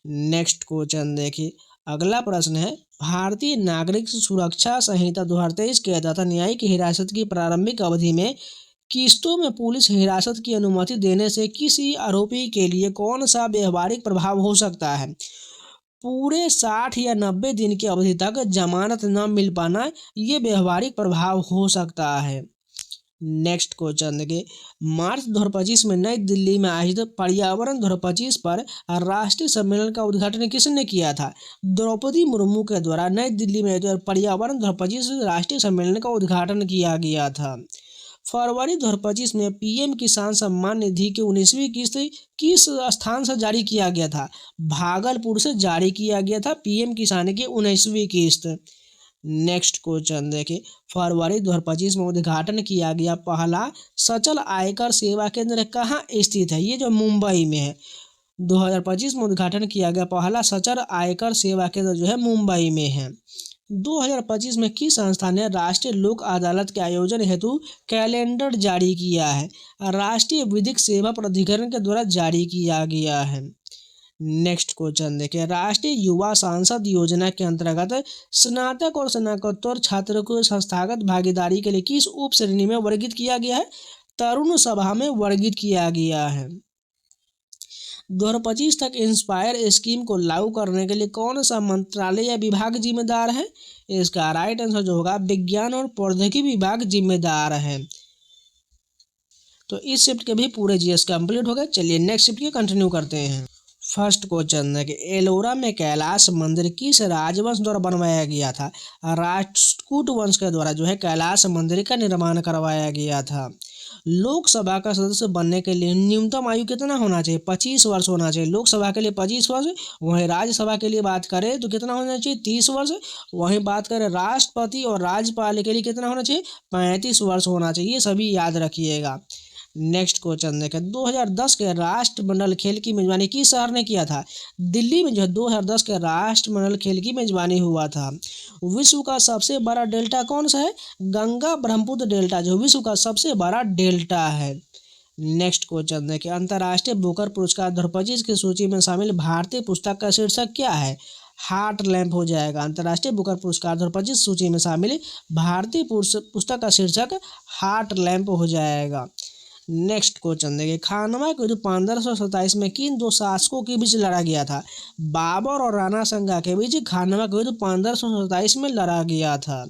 नेक्स्ट क्वेश्चन देखिए, अगला प्रश्न है, भारतीय नागरिक सुरक्षा संहिता 2023 के तहत न्यायिक हिरासत की प्रारंभिक अवधि में किस्तों में पुलिस हिरासत की अनुमति देने से किसी आरोपी के लिए कौन सा व्यवहारिक प्रभाव हो सकता है? पूरे 60 या 90 दिन की अवधि तक जमानत न मिल पाना, ये व्यवहारिक प्रभाव हो सकता है। नेक्स्ट क्वेश्चन देखिए, मार्च 2025 में नई दिल्ली में आयोजित पर्यावरण 2025 पर राष्ट्रीय सम्मेलन का उद्घाटन किसने किया था? द्रौपदी मुर्मू के द्वारा नई दिल्ली में पर्यावरण 2025 राष्ट्रीय सम्मेलन का उद्घाटन किया गया था। फरवरी 2025 में पीएम किसान सम्मान निधि की 19वीं किस्त किस स्थान से जारी किया गया था? भागलपुर से जारी किया गया था पीएम किसान की 19वीं किस्त। नेक्स्ट क्वेश्चन देखिए, फरवरी 2025 में उद्घाटन किया गया पहला सचल आयकर सेवा केंद्र कहाँ स्थित है? ये जो मुंबई में है। 2025 में उद्घाटन किया गया पहला सचल आयकर सेवा केंद्र जो है मुंबई में है। 2025 में किस संस्था ने राष्ट्रीय लोक अदालत के आयोजन हेतु कैलेंडर जारी किया है? राष्ट्रीय विधिक सेवा प्राधिकरण के द्वारा जारी किया गया है। नेक्स्ट क्वेश्चन देखिए, राष्ट्रीय युवा सांसद योजना के अंतर्गत स्नातक और स्नातकोत्तर छात्रों को संस्थागत भागीदारी के लिए किस उप श्रेणी में वर्गीकृत किया गया है? तरुण सभा में वर्गीकृत किया गया है। 2025 तक इंस्पायर स्कीम को लागू करने के लिए कौन सा मंत्रालय या विभाग जिम्मेदार है? इसका राइट आंसर जो होगा विज्ञान और प्रौद्योगिकी विभाग जिम्मेदार है। तो इस शिफ्ट के भी पूरे जीएस कंप्लीट हो गए। चलिए नेक्स्ट शिफ्ट के कंटिन्यू करते हैं। फर्स्ट क्वेश्चन है कि एलोरा में कैलाश मंदिर किस राजवंश द्वारा बनवाया गया था? राष्ट्रकूट वंश के द्वारा जो है कैलाश मंदिर का निर्माण करवाया गया था। लोकसभा का सदस्य बनने के लिए न्यूनतम आयु कितना होना चाहिए? 25 वर्ष होना चाहिए। लोकसभा के लिए 25 वर्ष। वहीं राज्यसभा के लिए बात करें तो कितना होना चाहिए? 30 वर्ष। वहीं बात करें राष्ट्रपति और राज्यपाल के लिए कितना होना चाहिए? 35 वर्ष होना चाहिए। ये सभी याद रखिएगा। नेक्स्ट क्वेश्चन देखें, 2010 के राष्ट्रमंडल खेल की मेजबानी किस शहर ने किया था? दिल्ली में जो है 2010 के राष्ट्रमंडल खेल की मेजबानी हुआ था। विश्व का सबसे बड़ा डेल्टा कौन सा है? गंगा ब्रह्मपुत्र डेल्टा जो विश्व का सबसे बड़ा डेल्टा है। नेक्स्ट क्वेश्चन देखें, अंतर्राष्ट्रीय बुकर पुरस्कार 2025 की सूची में शामिल भारतीय पुस्तक का शीर्षक क्या है? हार्ट लैम्प हो जाएगा। अंतर्राष्ट्रीय बुकर पुरस्कार 2025 सूची में शामिल भारतीय पुस्तक का शीर्षक हार्ट लैम्प हो जाएगा। नेक्स्ट क्वेश्चन देखिए, खानवा के युद्ध 1527 में किन दो शासकों के बीच लड़ा गया था? बाबर और राणा संगा के बीच खानवा के युद्ध 1527 में लड़ा गया था।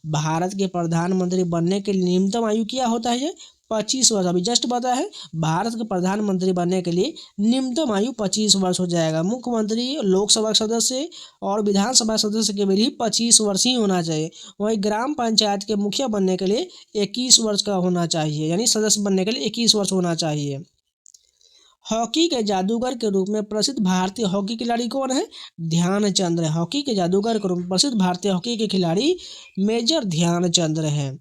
भारत के प्रधानमंत्री बनने के लिए न्यूनतम आयु क्या होता है? 25 वर्ष। अभी जस्ट पता है, भारत के प्रधानमंत्री बनने के लिए न्यूनतम आयु 25 वर्ष हो जाएगा। मुख्यमंत्री, लोकसभा सदस्य और विधानसभा सदस्य के भी 25 वर्ष ही होना चाहिए। वहीं ग्राम पंचायत के मुखिया बनने के लिए 21 वर्ष का होना चाहिए, यानी सदस्य बनने के लिए 21 वर्ष होना चाहिए। हॉकी के जादूगर के रूप में प्रसिद्ध भारतीय हॉकी खिलाड़ी कौन है? ध्यानचंद है। हॉकी के जादूगर के रूप में प्रसिद्ध भारतीय हॉकी के खिलाड़ी मेजर ध्यानचंद है।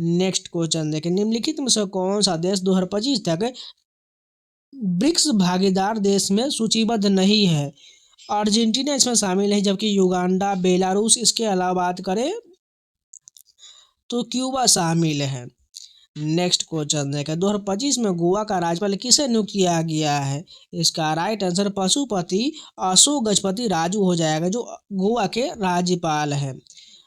नेक्स्ट क्वेश्चन देखें, निम्नलिखित में से कौन सा देश 2025 तक ब्रिक्स भागीदार देश में सूचीबद्ध नहीं है? अर्जेंटीना इसमें शामिल है, जबकि युगांडा, बेलारूस, इसके अलावा बात करें तो क्यूबा शामिल है। नेक्स्ट क्वेश्चन देखें, 2025 में गोवा का राज्यपाल किसे नियुक्त किया गया है? इसका राइट आंसर पशुपति अशोक गजपति राजू हो जाएगा, जो गोवा के राज्यपाल है।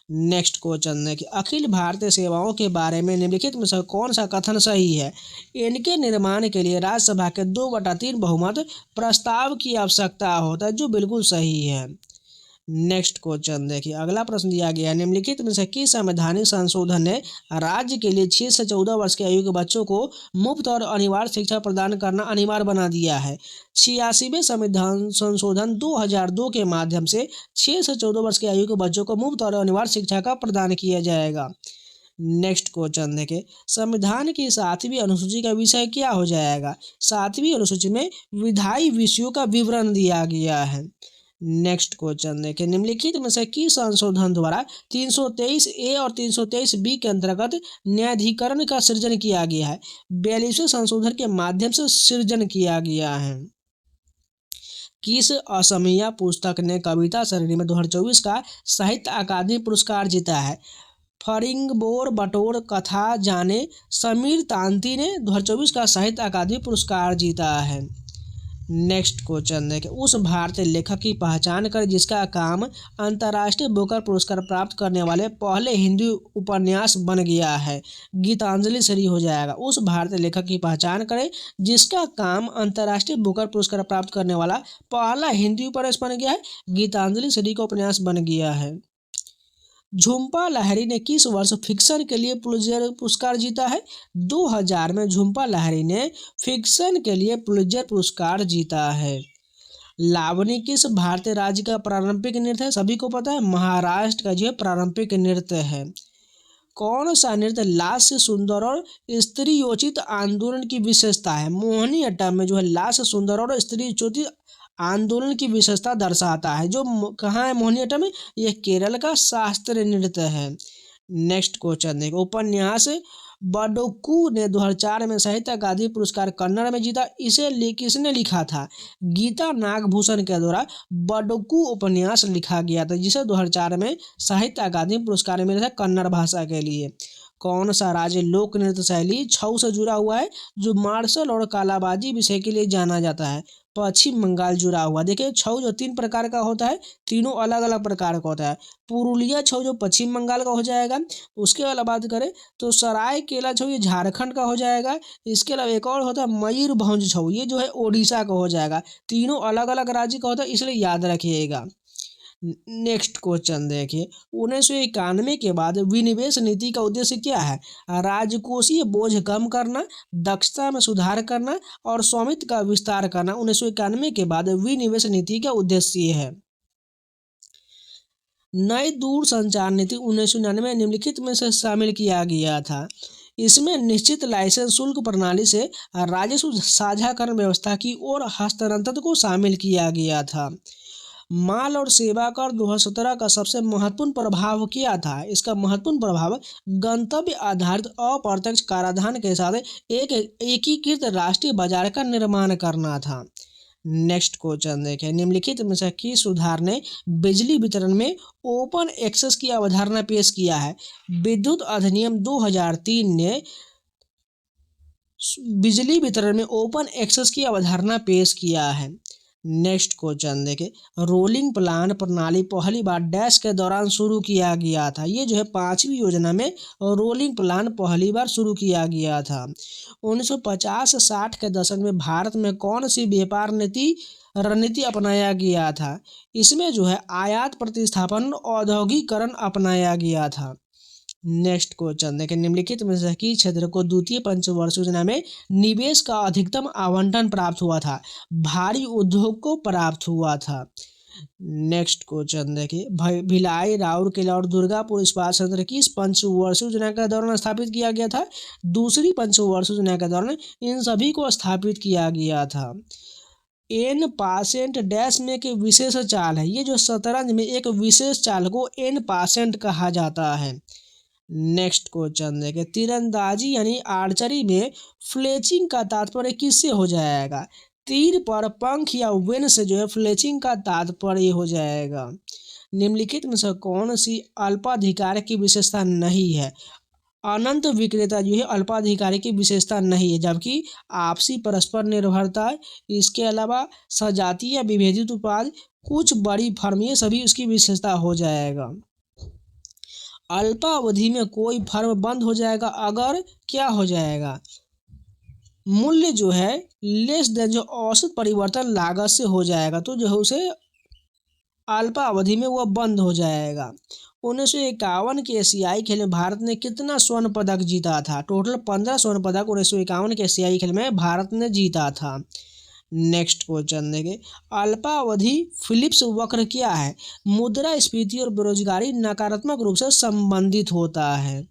नेक्स्ट क्वेश्चन देखें, अखिल भारतीय सेवाओं के बारे में निम्नलिखित में से कौन सा कथन सही है? इनके निर्माण के लिए राज्यसभा के 2/3 बहुमत प्रस्ताव की आवश्यकता होता है, जो बिल्कुल सही है। नेक्स्ट क्वेश्चन देखिए, अगला प्रश्न दिया गया है, निम्नलिखित में से किस संवैधानिक संशोधन ने राज्य के लिए 6 से 14 वर्ष की आयु के बच्चों को मुफ्त और अनिवार्य शिक्षा प्रदान करना अनिवार्य बना दिया है? 86वें संविधान संशोधन 2002 के माध्यम से 6 से 14 वर्ष की आयु के बच्चों को मुफ्त और अनिवार्य शिक्षा का प्रदान किया जाएगा। नेक्स्ट क्वेश्चन देखें, संविधान की 7वीं अनुसूची का विषय क्या हो जाएगा? 7वीं अनुसूची में विधायी विषयों का विवरण दिया गया है। नेक्स्ट क्वेश्चन देखें, निम्नलिखित में से किस संशोधन द्वारा 323A और 323B के अंतर्गत न्यायाधिकरण का सृजन किया गया है? 42वें संशोधन के माध्यम से सृजन किया गया है। किस असमिया पुस्तक ने कविता श्रेणी में 2024 का साहित्य अकादमी पुरस्कार जीता है? फरिंगबोर बटोर कथा जाने समीर तांती ने 2024 का साहित्य अकादमी पुरस्कार जीता है। नेक्स्ट क्वेश्चन देखें, उस भारतीय लेखक की पहचान करें जिसका काम अंतर्राष्ट्रीय बुकर पुरस्कार प्राप्त करने वाले पहले हिंदी उपन्यास बन गया है? गीतांजलि श्री हो जाएगा। उस भारतीय लेखक की पहचान करें जिसका काम अंतर्राष्ट्रीय बुकर पुरस्कार प्राप्त करने वाला पहला हिंदी उपन्यास बन गया है? गीतांजलि श्री का उपन्यास बन गया है। झुम्पा लाहिरी ने किस वर्ष फिक्शन के लिए पुलित्जर पुरस्कार जीता है? 2000 में झुम्पा लाहिरी ने फिक्शन के लिए पुलित्जर पुरस्कार जीता है। लावनी किस भारतीय राज्य का पारंपरिक नृत्य है? सभी को पता है, महाराष्ट्र का जो है पारंपरिक नृत्य है। कौन सा नृत्य लास्य सुंदर और स्त्रीयोचित आंदोलन की विशेषता है? मोहिनीअट्टम में जो है लास्य सुंदर और स्त्रीयोचित आंदोलन की विशेषता दर्शाता है। जो कहाँ है मोहिनीअट्टम में? यह केरल का शास्त्रीय नृत्य है। नेक्स्ट क्वेश्चन देखो, उपन्यास बडोक्कू ने 2004 में साहित्य अकादमी पुरस्कार कन्नड़ में जीता। इसे किसने लिखा था? गीता नागभूषण के द्वारा बडोक्कू उपन्यास लिखा गया था, जिसे 2004 में साहित्य अकादमी पुरस्कार मिला था कन्नड़ भाषा के लिए। कौन सा राज्य लोक नृत्य शैली छऊ से जुड़ा हुआ है जो मार्शल और कालाबाजी विषय के लिए जाना जाता है? पश्चिम बंगाल जुड़ा हुआ। देखिए, छऊ जो 3 प्रकार का होता है, तीनों अलग अलग प्रकार का होता है। पुरुलिया छऊ जो पश्चिम बंगाल का हो जाएगा। उसके अलावा बात करें तो सरायकेला छऊ ये झारखंड का हो जाएगा। इसके अलावा एक और होता है मयूरभंज छऊ, ये जो है ओडिशा का हो जाएगा। तीनों अलग अलग राज्य का होता है, इसलिए याद रखिएगा। नेक्स्ट क्वेश्चन देखिए, 1991 के बाद विनिवेश नीति का उद्देश्य क्या है? राजकोषीय बोझ कम करना, दक्षता में सुधार करना और स्वामित्व का विस्तार करना 1991 के बाद विनिवेश नीति का उद्देश्य है। नई दूरसंचार नीति 1999 निम्नलिखित में से शामिल किया गया था। इसमें निश्चित लाइसेंस शुल्क प्रणाली से राजस्व साझाकरण व्यवस्था की ओर हस्तांतरण को शामिल किया गया था। माल और सेवा कर 2017 का सबसे महत्वपूर्ण प्रभाव क्या था? इसका महत्वपूर्ण प्रभाव गंतव्य आधारित अप्रत्यक्ष कराधान के साथ एक एकीकृत राष्ट्रीय बाजार का निर्माण करना था। नेक्स्ट क्वेश्चन देखें, निम्नलिखित में से किस सुधार ने बिजली वितरण में ओपन एक्सेस की अवधारणा पेश किया है? विद्युत अधिनियम 2003 ने बिजली वितरण में ओपन एक्सेस की अवधारणा पेश किया है। नेक्स्ट क्वेश्चन देखें, रोलिंग प्लान प्रणाली पहली बार डैश के दौरान शुरू किया गया था। ये जो है 5वीं योजना में रोलिंग प्लान पहली बार शुरू किया गया था। 1950-60 के दशक में भारत में कौन सी व्यापार रणनीति अपनाया गया था? इसमें जो है आयात प्रतिस्थापन औद्योगिकरण अपनाया गया था। नेक्स्ट क्वेश्चन देखें, निम्नलिखित में से किस क्षेत्र को द्वितीय पंचवर्ष योजना में निवेश का अधिकतम आवंटन प्राप्त हुआ था? भारी उद्योग को प्राप्त हुआ था। नेक्स्ट क्वेश्चन देखिए, भिलाई, राउरकेला और दुर्गापुर इस्पात संयंत्र किस पंचवर्ष योजना के दौरान स्थापित किया गया था? दूसरी पंचवर्ष योजना के दौरान इन सभी को स्थापित किया गया था। N% डैश में एक विशेष चाल है। ये जो शतरंज में एक विशेष चाल को N% कहा जाता है। नेक्स्ट क्वेश्चन देखें, तीरंदाजी यानी आर्चरी में फ्लेचिंग का तात्पर्य किससे हो जाएगा? तीर पर पंख या विंग से जो है फ्लेचिंग का तात्पर्य हो जाएगा। निम्नलिखित में से कौन सी अल्पाधिकार की विशेषता नहीं है? अनंत विक्रेता जो है अल्पाधिकारी की विशेषता नहीं है, जबकि आपसी परस्पर निर्भरता, इसके अलावा सजातीय विभेदित उत्पाद, कुछ बड़ी फर्म, ये सभी उसकी विशेषता हो जाएगा। अल्पावधि में कोई फर्म बंद हो जाएगा अगर क्या हो जाएगा, मूल्य जो है लेस देन जो औसत परिवर्तन लागत से हो जाएगा, तो जो है उसे अल्पावधि में वह बंद हो जाएगा। 1951 के एशियाई खेल में भारत ने कितना स्वर्ण पदक जीता था? टोटल 15 स्वर्ण पदक 1951 के एशियाई खेल में भारत ने जीता था। नेक्स्ट क्वेश्चन देखिए, अल्पावधि फिलिप्स वक्र क्या है? मुद्रास्फीति और बेरोजगारी नकारात्मक रूप से संबंधित होता है।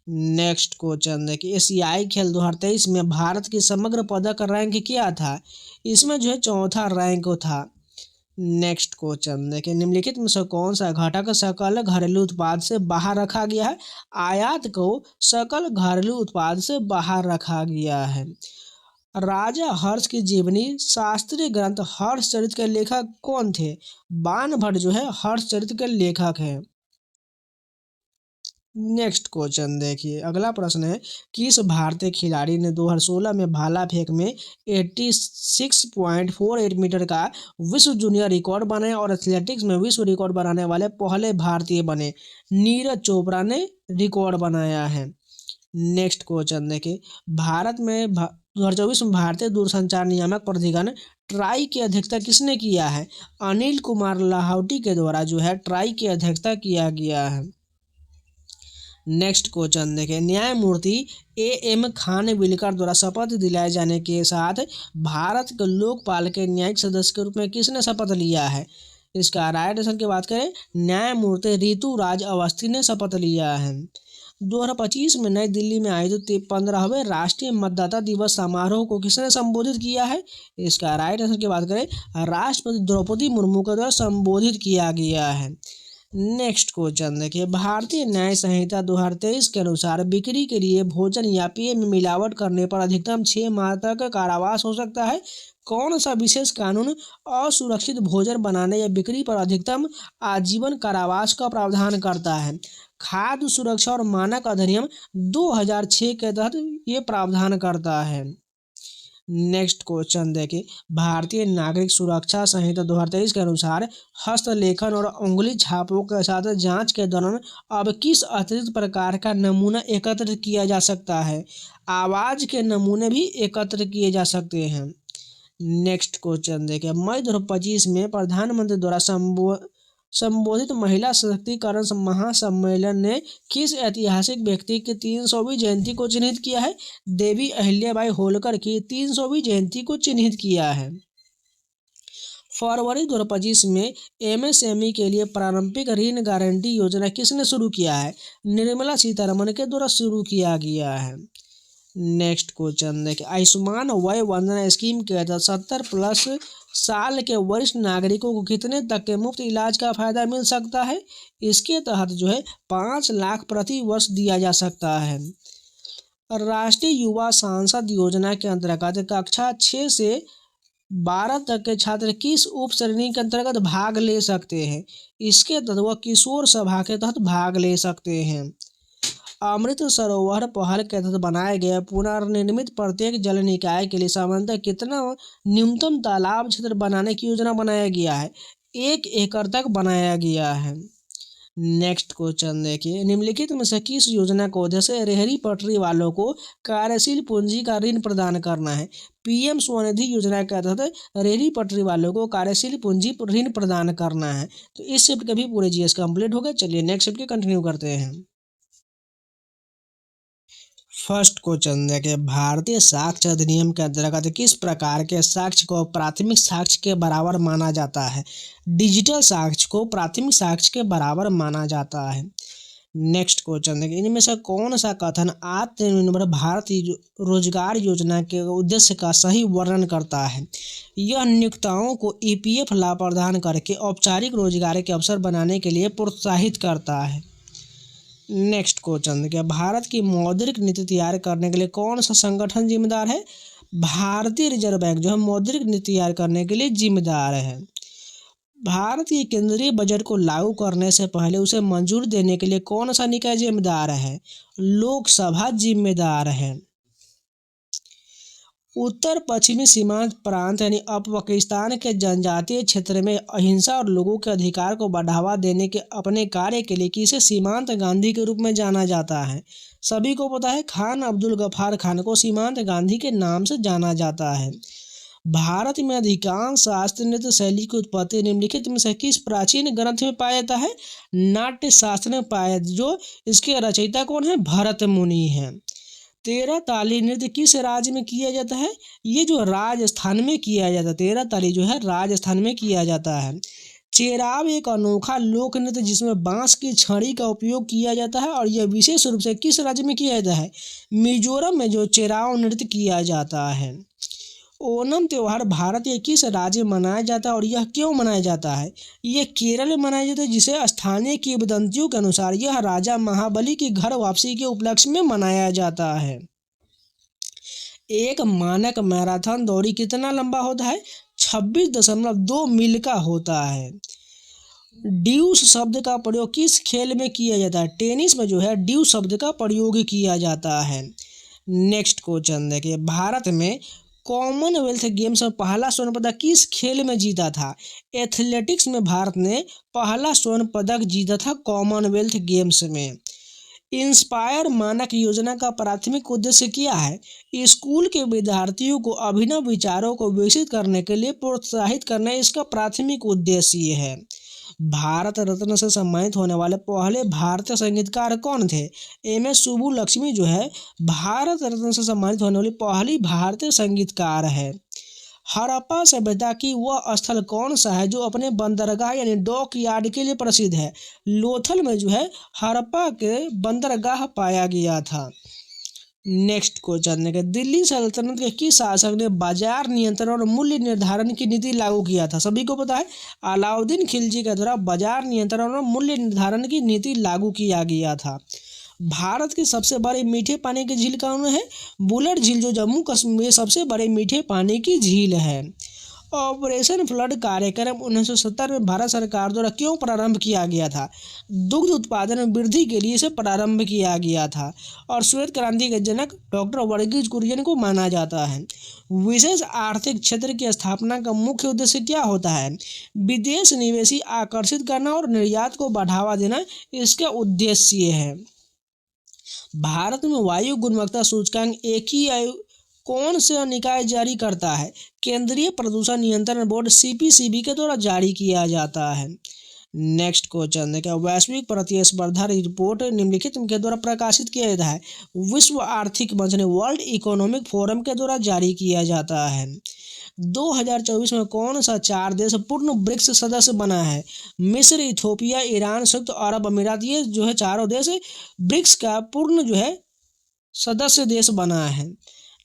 नेक्स्ट क्वेश्चन देखिए, एशियाई खेल 2023 में भारत की समग्र पदक रैंक क्या था? इसमें जो है चौथा रैंक था। नेक्स्ट क्वेश्चन देखिए, निम्नलिखित में से कौन सा घटक सकल घरेलू उत्पाद से बाहर रखा गया है? आयात को सकल घरेलू उत्पाद से बाहर रखा गया है। राजा हर्ष की जीवनी शास्त्रीय ग्रंथ हर्षचरित के लेखक कौन थे? बाणभट्ट जो है हर्षचरित के लेखक हैं। नेक्स्ट क्वेश्चन देखिए, अगला प्रश्न है, किस भारतीय खिलाड़ी ने 2016 में भाला फेंक में 86.48 मीटर का विश्व जूनियर रिकॉर्ड बनाया और एथलेटिक्स में विश्व रिकॉर्ड बनाने वाले पहले भारतीय बने? नीरज चोपड़ा ने रिकॉर्ड बनाया है। नेक्स्ट क्वेश्चन देखिए, भारत में 2024 में भारतीय दूरसंचार नियामक प्राधिकरण ट्राई की अध्यक्षता किसने किया है? अनिल कुमार लाहौटी के द्वारा जो है ट्राई की अध्यक्षता किया गया है। नेक्स्ट क्वेश्चन देखें, न्यायमूर्ति एएम खानविलकर द्वारा शपथ दिलाए जाने के साथ भारत के लोकपाल के न्यायिक सदस्य के रूप में किसने शपथ लिया है? इसका राइट आंसर की बात करें, न्यायमूर्ति ऋतुराज अवस्थी ने शपथ लिया है। 2025 में नई दिल्ली में आयोजित 15वें राष्ट्रीय मतदाता दिवस समारोह को किसने संबोधित किया है? इसका राइट आंसर की बात करें, राष्ट्रपति द्रौपदी मुर्मू के द्वारा संबोधित किया गया है। नेक्स्ट क्वेश्चन देखिए, भारतीय न्याय संहिता 2023 के अनुसार बिक्री के लिए भोजन या पेय में मिलावट करने पर अधिकतम 6 माह तक कारावास हो सकता है। कौन सा विशेष कानून असुरक्षित भोजन बनाने या बिक्री पर अधिकतम आजीवन कारावास का प्रावधान करता है? खाद्य सुरक्षा और मानक अधिनियम 2006 के तहत ये प्रावधान करता है। नेक्स्ट क्वेश्चन देखिए, भारतीय नागरिक सुरक्षा संहिता 2023 के अनुसार हस्तलेखन और उंगली छापों के साथ जांच के दौरान अब किस अतिरिक्त प्रकार का नमूना एकत्र किया जा सकता है? आवाज़ के नमूने भी एकत्र किए जा सकते हैं। नेक्स्ट क्वेश्चन देखिए, मई 2025 में प्रधानमंत्री द्वारा संबोधित महिला सशक्तिकरण महासम्मेलन ने किस ऐतिहासिक व्यक्ति की 300वीं जयंती को चिन्हित किया है? देवी अहिल्याबाई होलकर की 300वीं जयंती को चिन्हित किया है। फरवरी 2025 में एमएसएमई के लिए पारंपरिक ऋण गारंटी योजना किसने शुरू किया है? निर्मला सीतारमण के द्वारा शुरू किया गया है। नेक्स्ट क्वेश्चन देखिए, आयुष्मान वय वंदना स्कीम के तहत 70+ साल के वरिष्ठ नागरिकों को कितने तक के मुफ्त इलाज का फायदा मिल सकता है? इसके तहत जो है 5 लाख प्रति वर्ष दिया जा सकता है। राष्ट्रीय युवा सांसद योजना के अंतर्गत कक्षा 6 से 12 तक के छात्र किस उप श्रेणी के अंतर्गत भाग ले सकते हैं? इसके तहत वह किशोर सभा के तहत भाग ले सकते हैं। अमृत सरोवर पहल के तहत बनाए गए पुनर्निर्मित प्रत्येक जल निकाय के लिए सामान्यतः कितना न्यूनतम तालाब क्षेत्र बनाने की योजना बनाया गया है? 1 एकड़ तक बनाया गया है। नेक्स्ट क्वेश्चन देखिए, निम्नलिखित में से किस योजना का उद्देश्य रेहड़ी पटरी वालों को कार्यशील पूंजी का ऋण प्रदान करना है? पीएम स्वनिधि योजना के तहत रेहड़ी पटरी वालों को कार्यशील पूंजी ऋण प्रदान करना है। तो इस शिफ्ट के भी पूरे जीएस कंप्लीट हो गए। चलिए नेक्स्ट शिफ्ट के कंटिन्यू करते हैं। फर्स्ट क्वेश्चन देखिए, भारतीय साक्ष्य अधिनियम के अंतर्गत किस प्रकार के साक्ष्य को प्राथमिक साक्ष्य के बराबर माना जाता है? डिजिटल साक्ष्य को प्राथमिक साक्ष्य के बराबर माना जाता है। नेक्स्ट क्वेश्चन देखिए, इनमें से कौन सा कथन आत्मनिर्भर भारत रोजगार योजना के उद्देश्य का सही वर्णन करता है? यह नियोक्ताओं को ईपीएफ लाभ प्रदान करके औपचारिक रोजगार के अवसर बनाने के लिए प्रोत्साहित करता है। नेक्स्ट क्वेश्चन देखिए, भारत की मौद्रिक नीति तैयार करने के लिए कौन सा संगठन जिम्मेदार है? भारतीय रिजर्व बैंक जो है मौद्रिक नीति तैयार करने के लिए जिम्मेदार है। भारत के केंद्रीय बजट को लागू करने से पहले उसे मंजूरी देने के लिए कौन सा निकाय जिम्मेदार है? लोकसभा जिम्मेदार है। उत्तर पश्चिमी सीमांत प्रांत यानी अब पाकिस्तान के जनजातीय क्षेत्र में अहिंसा और लोगों के अधिकार को बढ़ावा देने के अपने कार्य के लिए किसे सीमांत गांधी के रूप में जाना जाता है? सभी को पता है, खान अब्दुल गफ्फार खान को सीमांत गांधी के नाम से जाना जाता है। भारत में अधिकांश शास्त्रीय नृत्य शैली की उत्पत्ति निम्नलिखित में से किस प्राचीन ग्रंथ में पाया जाता है? नाट्य शास्त्र में पाया, जो इसके रचयिता कौन है? भरत मुनि हैं। 13 ताली नृत्य किस राज्य में किया जाता है? ये जो राजस्थान में किया जाता है, 13 ताली जो है राजस्थान में किया जाता है। चेराव एक अनोखा लोक नृत्य जिसमें बांस की छड़ी का उपयोग किया जाता है और यह विशेष रूप से किस राज्य में किया जाता है? मिजोरम में जो चेराव नृत्य किया जाता है। ओणम त्यौहार भारत के किस राज्य में मनाया जाता है और यह क्यों मनाया जाता है? यह केरल में मनाया जाता है, जिसे स्थानीय किंवदंतियों के अनुसार यह राजा महाबली की घर वापसी के उपलक्ष्य में मनाया जाता है। एक मानक मैराथन दौड़ी कितना लंबा होता है? 26.2 मील का होता है। ड्यूस शब्द का प्रयोग किस खेल में किया जाता है? टेनिस में जो है ड्यूस शब्द का प्रयोग किया जाता है। नेक्स्ट क्वेश्चन देखिए, भारत में कॉमनवेल्थ गेम्स में पहला स्वर्ण पदक किस खेल में जीता था? एथलेटिक्स में भारत ने पहला स्वर्ण पदक जीता था कॉमनवेल्थ गेम्स में। इंस्पायर मानक योजना का प्राथमिक उद्देश्य क्या है? स्कूल के विद्यार्थियों को अभिनव विचारों को विकसित करने के लिए प्रोत्साहित करना इसका प्राथमिक उद्देश्य है। भारत रत्न से सम्मानित होने वाले पहले भारतीय संगीतकार कौन थे? एम.एस. सुब्बुलक्ष्मी जो है भारत रत्न से सम्मानित होने वाली पहली भारतीय संगीतकार है। हड़प्पा सभ्यता की वह स्थल कौन सा है जो अपने बंदरगाह यानी डॉक यार्ड के लिए प्रसिद्ध है? लोथल में जो है हड़प्पा के बंदरगाह पाया गया था। नेक्स्ट क्वेश्चन है, दिल्ली सल्तनत के किस शासक ने बाजार नियंत्रण और मूल्य निर्धारण की नीति लागू किया था? सभी को पता है, अलाउद्दीन खिलजी के द्वारा बाजार नियंत्रण और मूल्य निर्धारण की नीति लागू किया गया था। भारत के सबसे बड़े मीठे पानी की झील कौन है? बुलर झील, जो जम्मू कश्मीर में सबसे बड़े मीठे पानी की झील है। ऑपरेशन फ्लड कार्यक्रम 1970 में भारत सरकार द्वारा क्यों प्रारंभ किया गया था? दुग्ध उत्पादन में वृद्धि के लिए इसे प्रारंभ किया गया था। और श्वेत क्रांति के जनक डॉक्टर वर्गीज कुरियन को माना जाता है। विशेष आर्थिक क्षेत्र की स्थापना का मुख्य उद्देश्य क्या होता है? विदेश निवेशी आकर्षित करना और निर्यात को बढ़ावा देना इसका उद्देश्य है। भारत में वायु गुणवत्ता सूचकांक AQI कौन से निकाय जारी करता है? केंद्रीय प्रदूषण नियंत्रण बोर्ड CPCB के द्वारा जारी किया जाता है। नेक्स्ट क्वेश्चन है, वैश्विक प्रतिस्पर्धा रिपोर्ट निम्नलिखित के द्वारा प्रकाशित किया जाता है? विश्व आर्थिक मंच ने वर्ल्ड इकोनॉमिक फोरम के द्वारा जारी किया जाता है। 2024 में कौन सा 4 देश पूर्ण ब्रिक्स सदस्य बना है? मिस्र, इथोपिया, ईरान, संयुक्त अरब अमीरात, ये जो है चारों देश ब्रिक्स का पूर्ण जो है सदस्य देश बना है।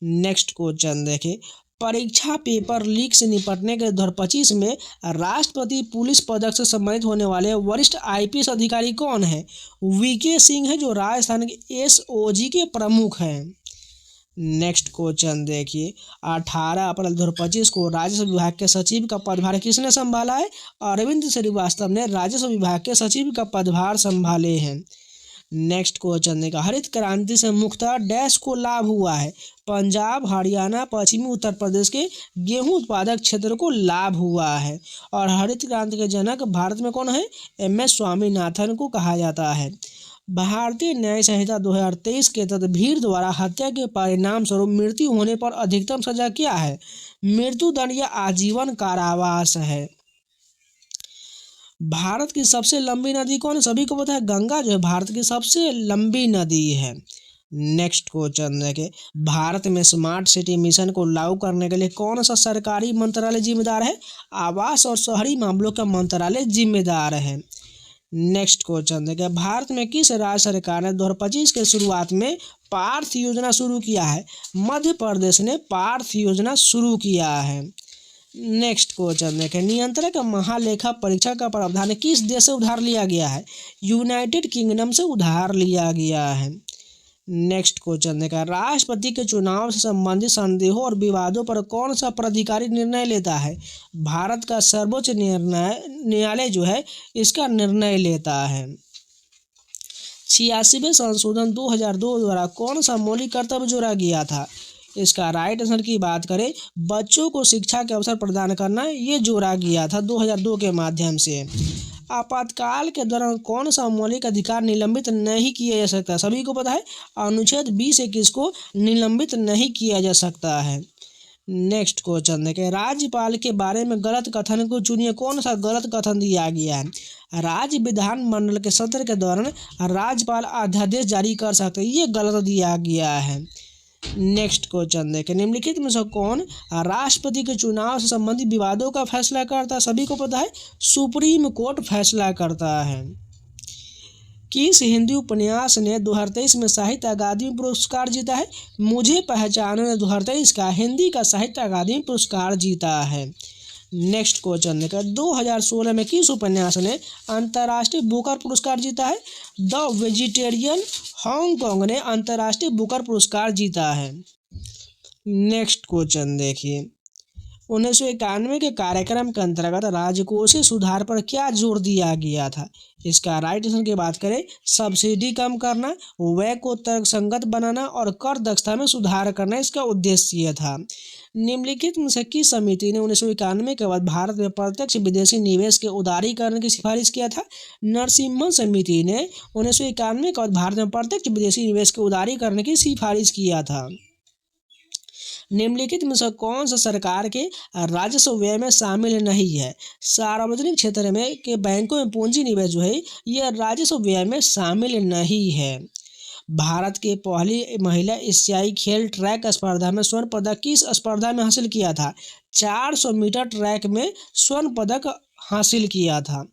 नेक्स्ट क्वेश्चन देखिए, परीक्षा पेपर लीक से निपटने के 2025 में राष्ट्रपति पुलिस पदक से सम्मानित होने वाले वरिष्ठ IPS अधिकारी कौन है? VK सिंह है, जो राजस्थान के SOG के प्रमुख हैं। नेक्स्ट क्वेश्चन देखिए, 18 अप्रैल 2025 को राजस्व विभाग के सचिव का पदभार किसने संभाला है? अरविंद श्रीवास्तव ने राजस्व विभाग के सचिव का पदभार संभाले हैं। नेक्स्ट क्वेश्चन देखा, हरित क्रांति से मुख्यतः डैश को लाभ हुआ है? पंजाब, हरियाणा, पश्चिमी उत्तर प्रदेश के गेहूं उत्पादक क्षेत्र को लाभ हुआ है। और हरित क्रांति के जनक भारत में कौन है? MS स्वामीनाथन को कहा जाता है। भारतीय न्याय संहिता 2023 के तहत भीड़ द्वारा हत्या के परिणाम स्वरूप मृत्यु होने पर अधिकतम सजा क्या है? मृत्युदंड या आजीवन कारावास है। भारत की सबसे लंबी नदी कौन है? सभी को पता है, गंगा जो है भारत की सबसे लंबी नदी है। नेक्स्ट क्वेश्चन देखें, भारत में स्मार्ट सिटी मिशन को लागू करने के लिए कौन सा सरकारी मंत्रालय जिम्मेदार है? आवास और शहरी मामलों का मंत्रालय जिम्मेदार है। नेक्स्ट क्वेश्चन देखें, भारत में किस राज्य सरकार ने 2025 के शुरुआत में पार्थ योजना शुरू किया है? मध्य प्रदेश ने पार्थ योजना शुरू किया है। नेक्स्ट क्वेश्चन देखें, नियंत्रक महालेखा परीक्षा का प्रावधान किस देश से उधार लिया गया है? यूनाइटेड किंगडम से उधार लिया गया है। नेक्स्ट क्वेश्चन देखा, राष्ट्रपति के चुनाव से संबंधित संदेहों और विवादों पर कौन सा प्राधिकारी निर्णय लेता है? भारत का सर्वोच्च न्यायालय जो है इसका निर्णय लेता है। 86वें संशोधन 2002 द्वारा कौन सा मौलिक कर्तव्य जोड़ा गया था? इसका राइट आंसर की बात करें, बच्चों को शिक्षा के अवसर प्रदान करना, ये जोड़ा गया था 2002 के माध्यम से। आपातकाल के दौरान कौन सा मौलिक अधिकार निलंबित नहीं किया जा सकता? सभी को पता है, अनुच्छेद 20(21) को निलंबित नहीं किया जा सकता है। नेक्स्ट क्वेश्चन देखें, राज्यपाल के बारे में गलत कथन को चुनिए। कौन सा गलत कथन दिया गया है? राज्य विधानमंडल के सत्र के दौरान राज्यपाल अध्यादेश जारी कर सकते हैं, ये गलत दिया गया है। नेक्स्ट क्वेश्चन देखें, निम्नलिखित में से कौन राष्ट्रपति के चुनाव से संबंधित विवादों का फैसला करता है? सभी को पता है, सुप्रीम कोर्ट फैसला करता है। किस हिंदी उपन्यास ने 2023 में साहित्य अकादमी पुरस्कार जीता है? मुझे पहचानो ने 2023 का हिंदी का साहित्य अकादमी पुरस्कार जीता है। नेक्स्ट क्वेश्चन देखा, 2016 में किस उपन्यास ने अंतर्राष्ट्रीय बुकर पुरस्कार जीता है? द वेजिटेरियन हांगकांग ने अंतर्राष्ट्रीय बुकर पुरस्कार जीता है। नेक्स्ट क्वेश्चन देखिए, 1991 के कार्यक्रम के अंतर्गत राजकोषीय सुधार पर क्या जोर दिया गया था? इसका राइट आंसर की बात करें, सब्सिडी कम करना, व्यय को तर्कसंगत बनाना और कर दक्षता में सुधार करना इसका उद्देश्य था। निम्नलिखित में से किस समिति ने 1991 के बाद भारत में प्रत्यक्ष विदेशी निवेश के उदारीकरण की सिफारिश किया था? नरसिम्हा समिति ने 1991 के बाद भारत में प्रत्यक्ष विदेशी निवेश के उदारीकरण की सिफारिश किया था। निम्नलिखित में से कौन सा सरकार के राजस्व व्यय में शामिल नहीं है? सार्वजनिक क्षेत्र में के बैंकों में पूंजी निवेश जो है यह राजस्व व्यय में शामिल नहीं है। भारत की पहली महिला एशियाई खेल ट्रैक स्पर्धा में स्वर्ण पदक किस स्पर्धा में हासिल किया था? 400 मीटर ट्रैक में स्वर्ण पदक हासिल किया था।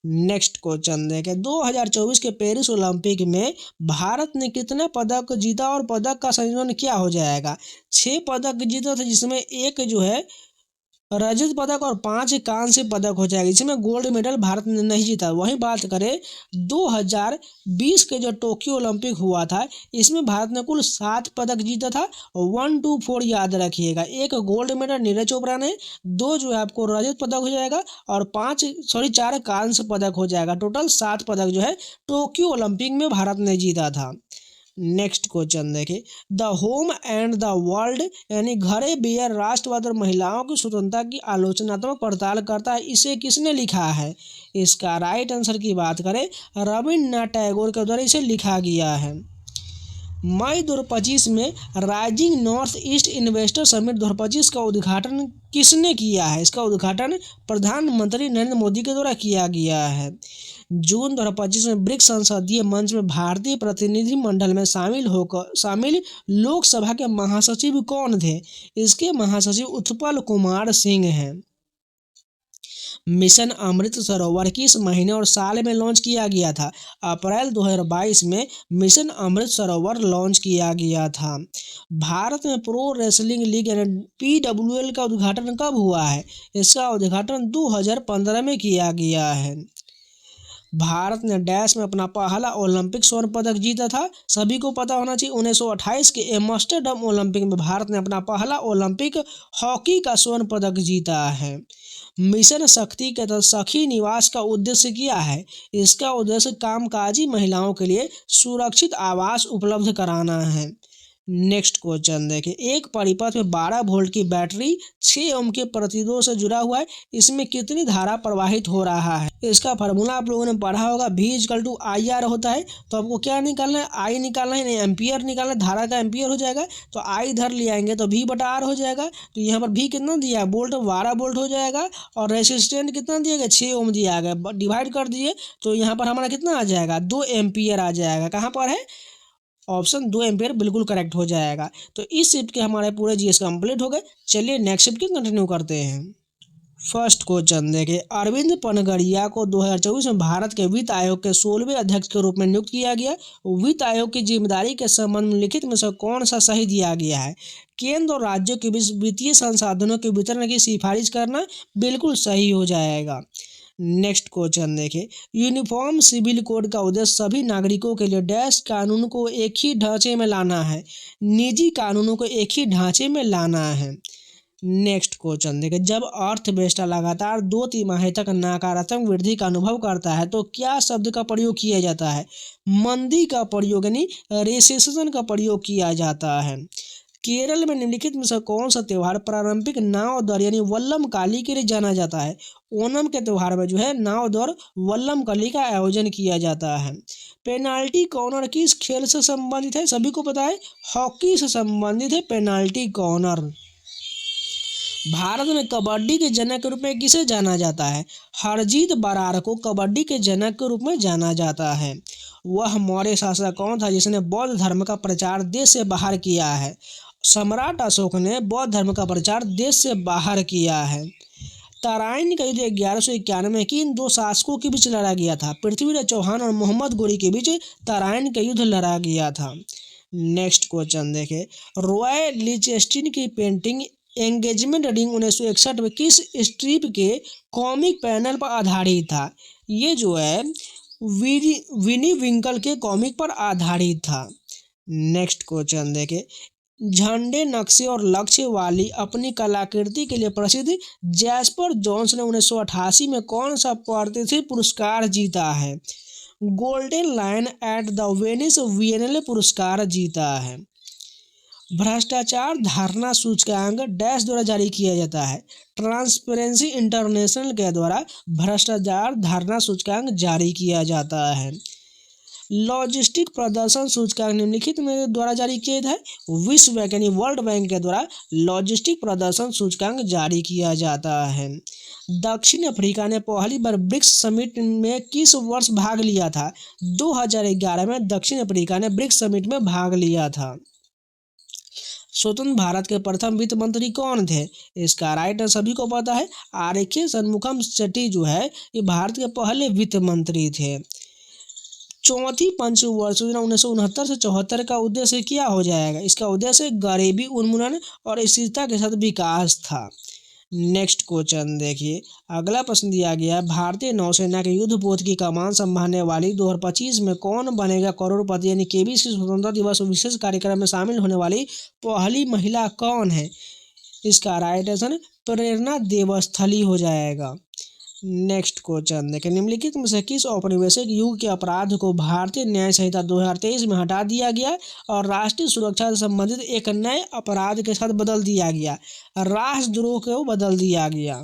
नेक्स्ट क्वेश्चन देखें, 2024 के पेरिस ओलंपिक में भारत ने कितना पदक जीता और पदक का संयोजन क्या हो जाएगा? 6 पदक जीता था, जिसमें एक जो है रजत पदक और 5 कांस्य पदक हो जाएगा, इसमें गोल्ड मेडल भारत ने नहीं जीता। वहीं बात करें 2020 के जो टोक्यो ओलंपिक हुआ था, इसमें भारत ने कुल 7 पदक जीता था। 1, 2, 4 याद रखिएगा, एक गोल्ड मेडल नीरज चोपड़ा ने, 2 जो है आपको रजत पदक हो जाएगा और 4 कांस्य पदक हो जाएगा। टोटल 7 पदक जो है टोक्यो ओलंपिक में भारत ने जीता था। नेक्स्ट क्वेश्चन देखिए, the home and the world यानी घरे बेयर राष्ट्रवाद और महिलाओं की स्वतंत्रता की आलोचनात्मक पड़ताल करता है, इसे किसने लिखा है? इसका राइट आंसर की बात करें, रविन्द्रनाथ टैगोर के द्वारा इसे लिखा गया है। मई 2025 में rising north east investor summit 2025 का उद्घाटन किसने किया है? इसका उद्घाटन प्रधानमंत्री नरेंद्र मोदी के द्वारा किया गया है। जून 2025 में ब्रिक्स संसदीय मंच में भारतीय प्रतिनिधिमंडल में शामिल लोकसभा के महासचिव कौन थे? इसके महासचिव उत्पल कुमार सिंह हैं। मिशन अमृत सरोवर किस महीने और साल में लॉन्च किया गया था? अप्रैल 2022 में मिशन अमृत सरोवर लॉन्च किया गया था। भारत में प्रो रेसलिंग लीग यानी PWL का उद्घाटन कब हुआ है? इसका उद्घाटन 2015 में किया गया है। भारत ने डैश में अपना पहला ओलंपिक स्वर्ण पदक जीता था, सभी को पता होना चाहिए। 1928 के एम्स्टर्डम ओलंपिक में भारत ने अपना पहला ओलंपिक हॉकी का स्वर्ण पदक जीता है। मिशन शक्ति के तहत सखी निवास का उद्देश्य क्या है? इसका उद्देश्य कामकाजी महिलाओं के लिए सुरक्षित आवास उपलब्ध कराना है। नेक्स्ट क्वेश्चन देखिए, एक परिपथ में 12 वोल्ट की बैटरी 6 ओम के प्रतिरोध से जुड़ा हुआ है, इसमें कितनी धारा प्रवाहित हो रहा है? इसका फार्मूला आप लोगों ने पढ़ा होगा, V=IR होता है। तो आपको क्या निकालना है? I निकालना है, नहीं एम्पियर निकालना है, धारा का एम्पियर हो जाएगा तो I इधर ले आएंगे तो V/R हो जाएगा। तो यहाँ पर V कितना दिया है? वोल्ट, 12 वोल्ट हो जाएगा और रेसिस्टेंट कितना दिया गया? 6 ओम दिया गया, डिवाइड कर दिए तो यहाँ पर हमारा कितना आ जाएगा? 2 एम्पियर आ जाएगा। कहाँ पर है? ऑप्शन 2 एम्पियर बिल्कुल करेक्ट हो जाएगा। तो इस शिफ्ट के हमारे पूरे जीएस कंप्लीट हो गए। चलिए नेक्स्ट शिफ्ट की कंटिन्यू करते हैं। फर्स्ट क्वेश्चन देखिए, अरविंद पनगड़िया को 2024 में भारत के वित्त आयोग के 16वें अध्यक्ष के रूप में नियुक्त किया गया। वित्त आयोग की जिम्मेदारी के संबंध में लिखित में से कौन सा सही दिया गया है? केंद्र और राज्यों के बीच वित्तीय संसाधनों के वितरण की सिफारिश करना, बिल्कुल सही हो जाएगा। नेक्स्ट क्वेश्चन देखिए, यूनिफॉर्म सिविल कोड का उद्देश्य सभी नागरिकों के लिए डैश कानून को एक ही ढांचे में लाना है। निजी कानूनों को एक ही ढांचे में लाना है। नेक्स्ट क्वेश्चन देखिए, जब अर्थव्यवस्था लगातार 2 तिमाही तक नकारात्मक वृद्धि का अनुभव करता है तो क्या शब्द का प्रयोग किया जाता है? मंदी का प्रयोग यानी रिसेशन का प्रयोग किया जाता है। केरल में निम्नलिखित में से कौन सा त्यौहार पारंपरिक नाव दौड़ यानी वल्लम काली के लिए जाना जाता है? ओणम के त्यौहार में जो है नाव दौड़ वल्लम कली का आयोजन किया जाता है। पेनाल्टी कॉर्नर किस खेल से संबंधित है? सभी को पता है, हॉकी से संबंधित है पेनाल्टी कॉर्नर। भारत में कबड्डी के जनक के रूप में किसे जाना जाता है? हरजीत बरार को कबड्डी के जनक के रूप में जाना जाता है। वह मौर्य शासक कौन था जिसने बौद्ध धर्म का प्रचार देश से बाहर किया है? सम्राट अशोक ने बौद्ध धर्म का प्रचार देश से बाहर किया है। तराइन का युद्ध 1191 किन 2 शासकों के बीच लड़ा गया था? पृथ्वीराज चौहान और मोहम्मद गोरी के बीच तराइन का युद्ध लड़ा गया था। नेक्स्ट क्वेश्चन देखें, रॉय लिचेस्टिन की पेंटिंग एंगेजमेंट रिंग 1961 में किस स्ट्रिप के कॉमिक पैनल पर आधारित था? ये जो है विनी विंकल के कॉमिक पर आधारित था। नेक्स्ट क्वेश्चन देखें, झंडे नक्शे और लक्ष्य वाली अपनी कलाकृति के लिए प्रसिद्ध जैस्पर जोन्स ने 1988 में कौन सा प्रतिष्ठित पुरस्कार जीता है? Golden Lion at the Venice Biennale पुरस्कार जीता है। भ्रष्टाचार धारणा सूचकांक डैश द्वारा जारी किया जाता है? ट्रांसपेरेंसी इंटरनेशनल के द्वारा भ्रष्टाचार धारणा सूचकांक जारी किया जाता है। लॉजिस्टिक प्रदर्शन सूचकांक निम्नलिखित में द्वारा जारी किया जाता है? विश्व बैंक यानी वर्ल्ड बैंक के द्वारा लॉजिस्टिक प्रदर्शन सूचकांक जारी किया जाता है। दक्षिण अफ्रीका ने पहली बार ब्रिक्स समिट में किस वर्ष भाग लिया था? 2011 में दक्षिण अफ्रीका ने ब्रिक्स समिट में भाग लिया था। स्वतंत्र भारत के प्रथम वित्त मंत्री कौन थे? इसका राइट सभी को पता है, आरके षणमुखम शेट्टी जो है ये भारत के पहले वित्त मंत्री थे। चौथी पंचवर्षीय योजना 1969 से 74 का उद्देश्य क्या हो जाएगा? इसका उद्देश्य गरीबी उन्मूलन और स्थिरता के साथ विकास था। नेक्स्ट क्वेश्चन देखिए, अगला प्रश्न दिया गया है, भारतीय नौसेना के युद्धपोत की कमान संभालने वाली 2025 में कौन बनेगा करोड़पति यानी केबीसी स्वतंत्रता दिवस विशेष कार्यक्रम में शामिल होने वाली पहली महिला कौन है? इसका राइट आंसर प्रेरणा देवस्थली हो जाएगा। नेक्स्ट क्वेश्चन देखें, निम्नलिखित में से किस औपनिवेशिक युग के अपराध को भारतीय न्याय संहिता 2023 में हटा दिया गया और राष्ट्रीय सुरक्षा से संबंधित एक नए अपराध के साथ बदल दिया गया? राष्ट्रद्रोह को बदल दिया गया।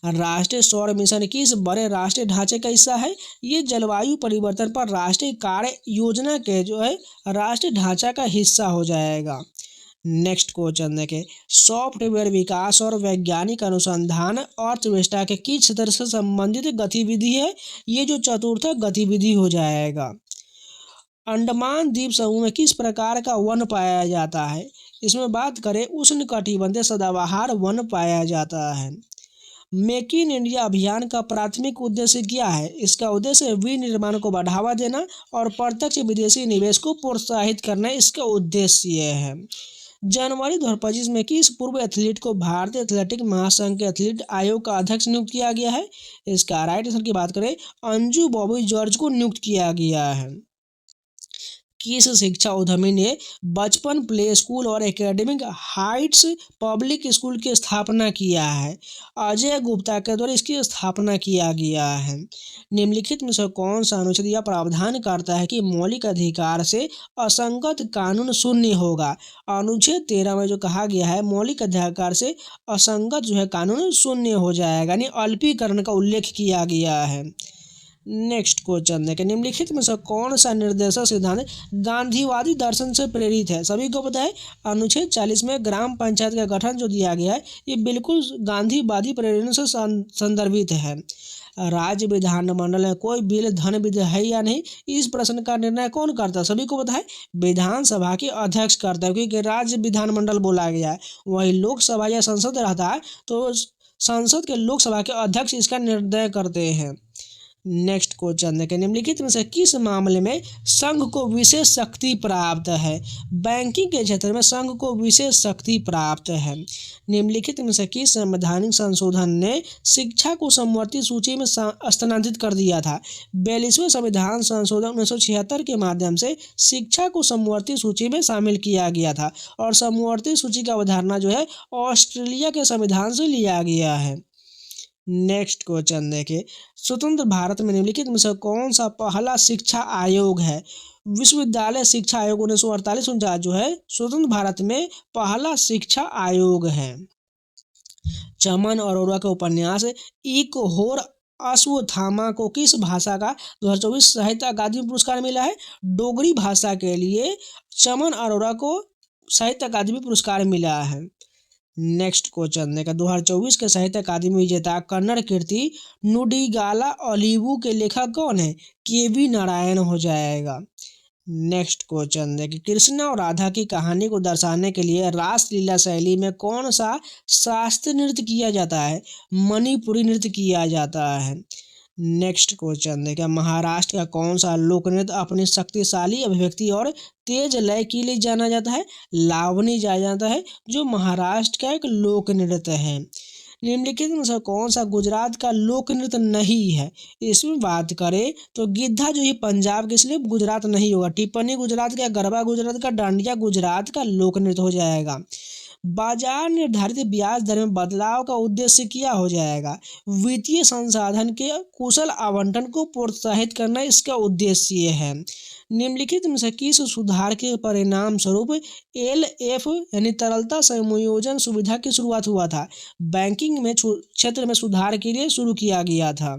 राष्ट्रीय सौर मिशन किस बड़े राष्ट्रीय ढांचे का हिस्सा है? ये जलवायु परिवर्तन पर राष्ट्रीय कार्य योजना के जो है राष्ट्रीय ढांचा का हिस्सा हो जाएगा। नेक्स्ट क्वेश्चन देखें, सॉफ्टवेयर विकास और वैज्ञानिक अनुसंधान अर्थव्यवस्था के किस क्षेत्र से संबंधित गतिविधि है? ये जो चतुर्थ गतिविधि हो जाएगा। अंडमान द्वीप समूह में किस प्रकार का वन पाया जाता है? इसमें बात करें उष्णकटिबंधीय सदाबहार वन पाया जाता है। मेक इन इंडिया अभियान का प्राथमिक उद्देश्य क्या है? इसका उद्देश्य विनिर्माण को बढ़ावा देना और प्रत्यक्ष विदेशी निवेश को प्रोत्साहित करना इसका उद्देश्य है। जनवरी 2025 में किस पूर्व एथलीट को भारतीय एथलेटिक महासंघ के एथलीट आयोग का अध्यक्ष नियुक्त किया गया है? इसका राइट आंसर की बात करें अंजू बॉबी जॉर्ज को नियुक्त किया गया है। किस शिक्षा उद्यमी ने बचपन प्ले स्कूल और एकेडमिक हाइट्स पब्लिक स्कूल की स्थापना किया है? अजय गुप्ता के द्वारा इसकी स्थापना किया गया है। निम्नलिखित में से कौन सा अनुच्छेद यह प्रावधान करता है कि मौलिक अधिकार से असंगत कानून शून्य होगा? अनुच्छेद 13 में जो कहा गया है मौलिक अधिकार से असंगत जो है कानून शून्य हो जाएगा, यानी अल्पीकरण का उल्लेख किया गया है। नेक्स्ट क्वेश्चन देखें, निम्नलिखित में से कौन सा निर्देशक सिद्धांत गांधीवादी दर्शन से प्रेरित है? सभी को पता है अनुच्छेद 40 में ग्राम पंचायत का गठन जो दिया गया है ये बिल्कुल गांधीवादी प्रेरणा से संदर्भित है। राज्य विधानमंडल में कोई बिल धन विधि है या नहीं, इस प्रश्न का निर्णय कौन करता है? सभी को पता है विधानसभा के अध्यक्ष करता है, क्योंकि राज्य विधानमंडल बोला गया है। वही लोकसभा या संसद रहता है तो संसद के लोकसभा के अध्यक्ष इसका निर्णय करते हैं। नेक्स्ट क्वेश्चन देखें, निम्नलिखित में से किस मामले में संघ को विशेष शक्ति प्राप्त है? बैंकिंग के क्षेत्र में संघ को विशेष शक्ति प्राप्त है। निम्नलिखित में से किस संवैधानिक संशोधन ने शिक्षा को समवर्ती सूची में स्थानांतरित कर दिया था? 42वें संविधान संशोधन 1976 के माध्यम से शिक्षा को समवर्ती सूची में शामिल किया गया था और समवर्ती सूची का अवधारणा जो है ऑस्ट्रेलिया के संविधान से लिया गया है। नेक्स्ट क्वेश्चन देखिए, स्वतंत्र भारत में निम्नलिखित में से कौन सा पहला शिक्षा आयोग है? विश्वविद्यालय शिक्षा आयोग 1948 जो है स्वतंत्र भारत में पहला शिक्षा आयोग है। चमन अरोड़ा के उपन्यास एक होर अश्वत्थामा को किस भाषा का 2024 साहित्य अकादमी पुरस्कार मिला है? डोगरी भाषा के लिए चमन अरोड़ा को साहित्य अकादमी पुरस्कार मिला है। नेक्स्ट क्वेश्चन देखा, 2024 के साहित्य अकादमी विजेता कन्नड़ कीर्ति नुडिगाला ओलिवु के लेखक कौन है? के.वी. नारायण हो जाएगा। नेक्स्ट क्वेश्चन देखिए, कृष्णा और राधा की कहानी को दर्शाने के लिए रासलीला शैली में कौन सा शास्त्रीय नृत्य किया जाता है? मणिपुरी नृत्य किया जाता है। नेक्स्ट क्वेश्चन देखिए, महाराष्ट्र का कौन सा लोक नृत्य अपनी शक्तिशाली अभिव्यक्ति और तेज लय के लिए जाना जाता है? लावनी जाना जाता है, जो महाराष्ट्र का एक लोक नृत्य है। निम्नलिखित में से कौन सा गुजरात का लोक नृत्य नहीं है? इसमें बात करें तो गिद्धा जो है पंजाब के, इसलिए गुजरात नहीं होगा। टिप्पणी गुजरात का, गरबा गुजरात का, डांडिया गुजरात का लोक नृत्य हो जाएगा। बाजार निर्धारित ब्याज दर में बदलाव का उद्देश्य क्या हो जाएगा? वित्तीय संसाधन के कुशल आवंटन को प्रोत्साहित करना इसका उद्देश्य है। निम्नलिखित में से किस सुधार के परिणाम स्वरूप LF यानी तरलता समायोजन सुविधा की शुरुआत हुआ था? बैंकिंग में क्षेत्र में सुधार के लिए शुरू किया गया था।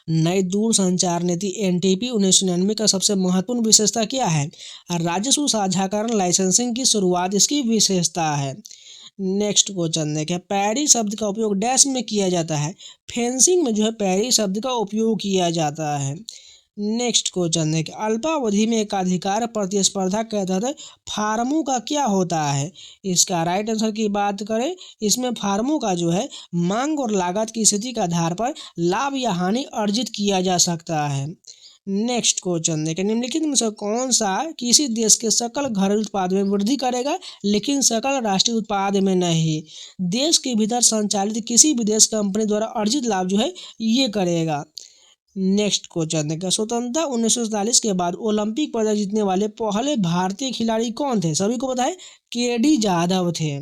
नई दूरसंचार नीति NTP 1999 का सबसे महत्वपूर्ण विशेषता क्या है? राजस्व साझाकरण लाइसेंसिंग की शुरुआत इसकी विशेषता है। नेक्स्ट क्वेश्चन देखें, पैरी शब्द का उपयोग डैश में किया जाता है? फेंसिंग में जो है पैरी शब्द का उपयोग किया जाता है। नेक्स्ट क्वेश्चन देखें, अल्पावधि में एकाधिकार प्रतिस्पर्धा के तहत फार्मों का क्या होता है? इसका राइट आंसर की बात करें, इसमें फार्मों का जो है मांग और लागत की स्थिति के आधार पर लाभ या हानि अर्जित किया जा सकता है। नेक्स्ट क्वेश्चन देखें, निम्नलिखित में से कौन सा किसी देश के सकल घरेलू उत्पाद में वृद्धि करेगा लेकिन सकल राष्ट्रीय उत्पाद में नहीं? देश के भीतर संचालित किसी विदेश कंपनी द्वारा अर्जित लाभ जो है ये करेगा। नेक्स्ट क्वेश्चन देखा, स्वतंत्रता 1947 के बाद ओलंपिक पदक जीतने वाले पहले भारतीय खिलाड़ी कौन थे? सभी को पता है, KD यादव थे।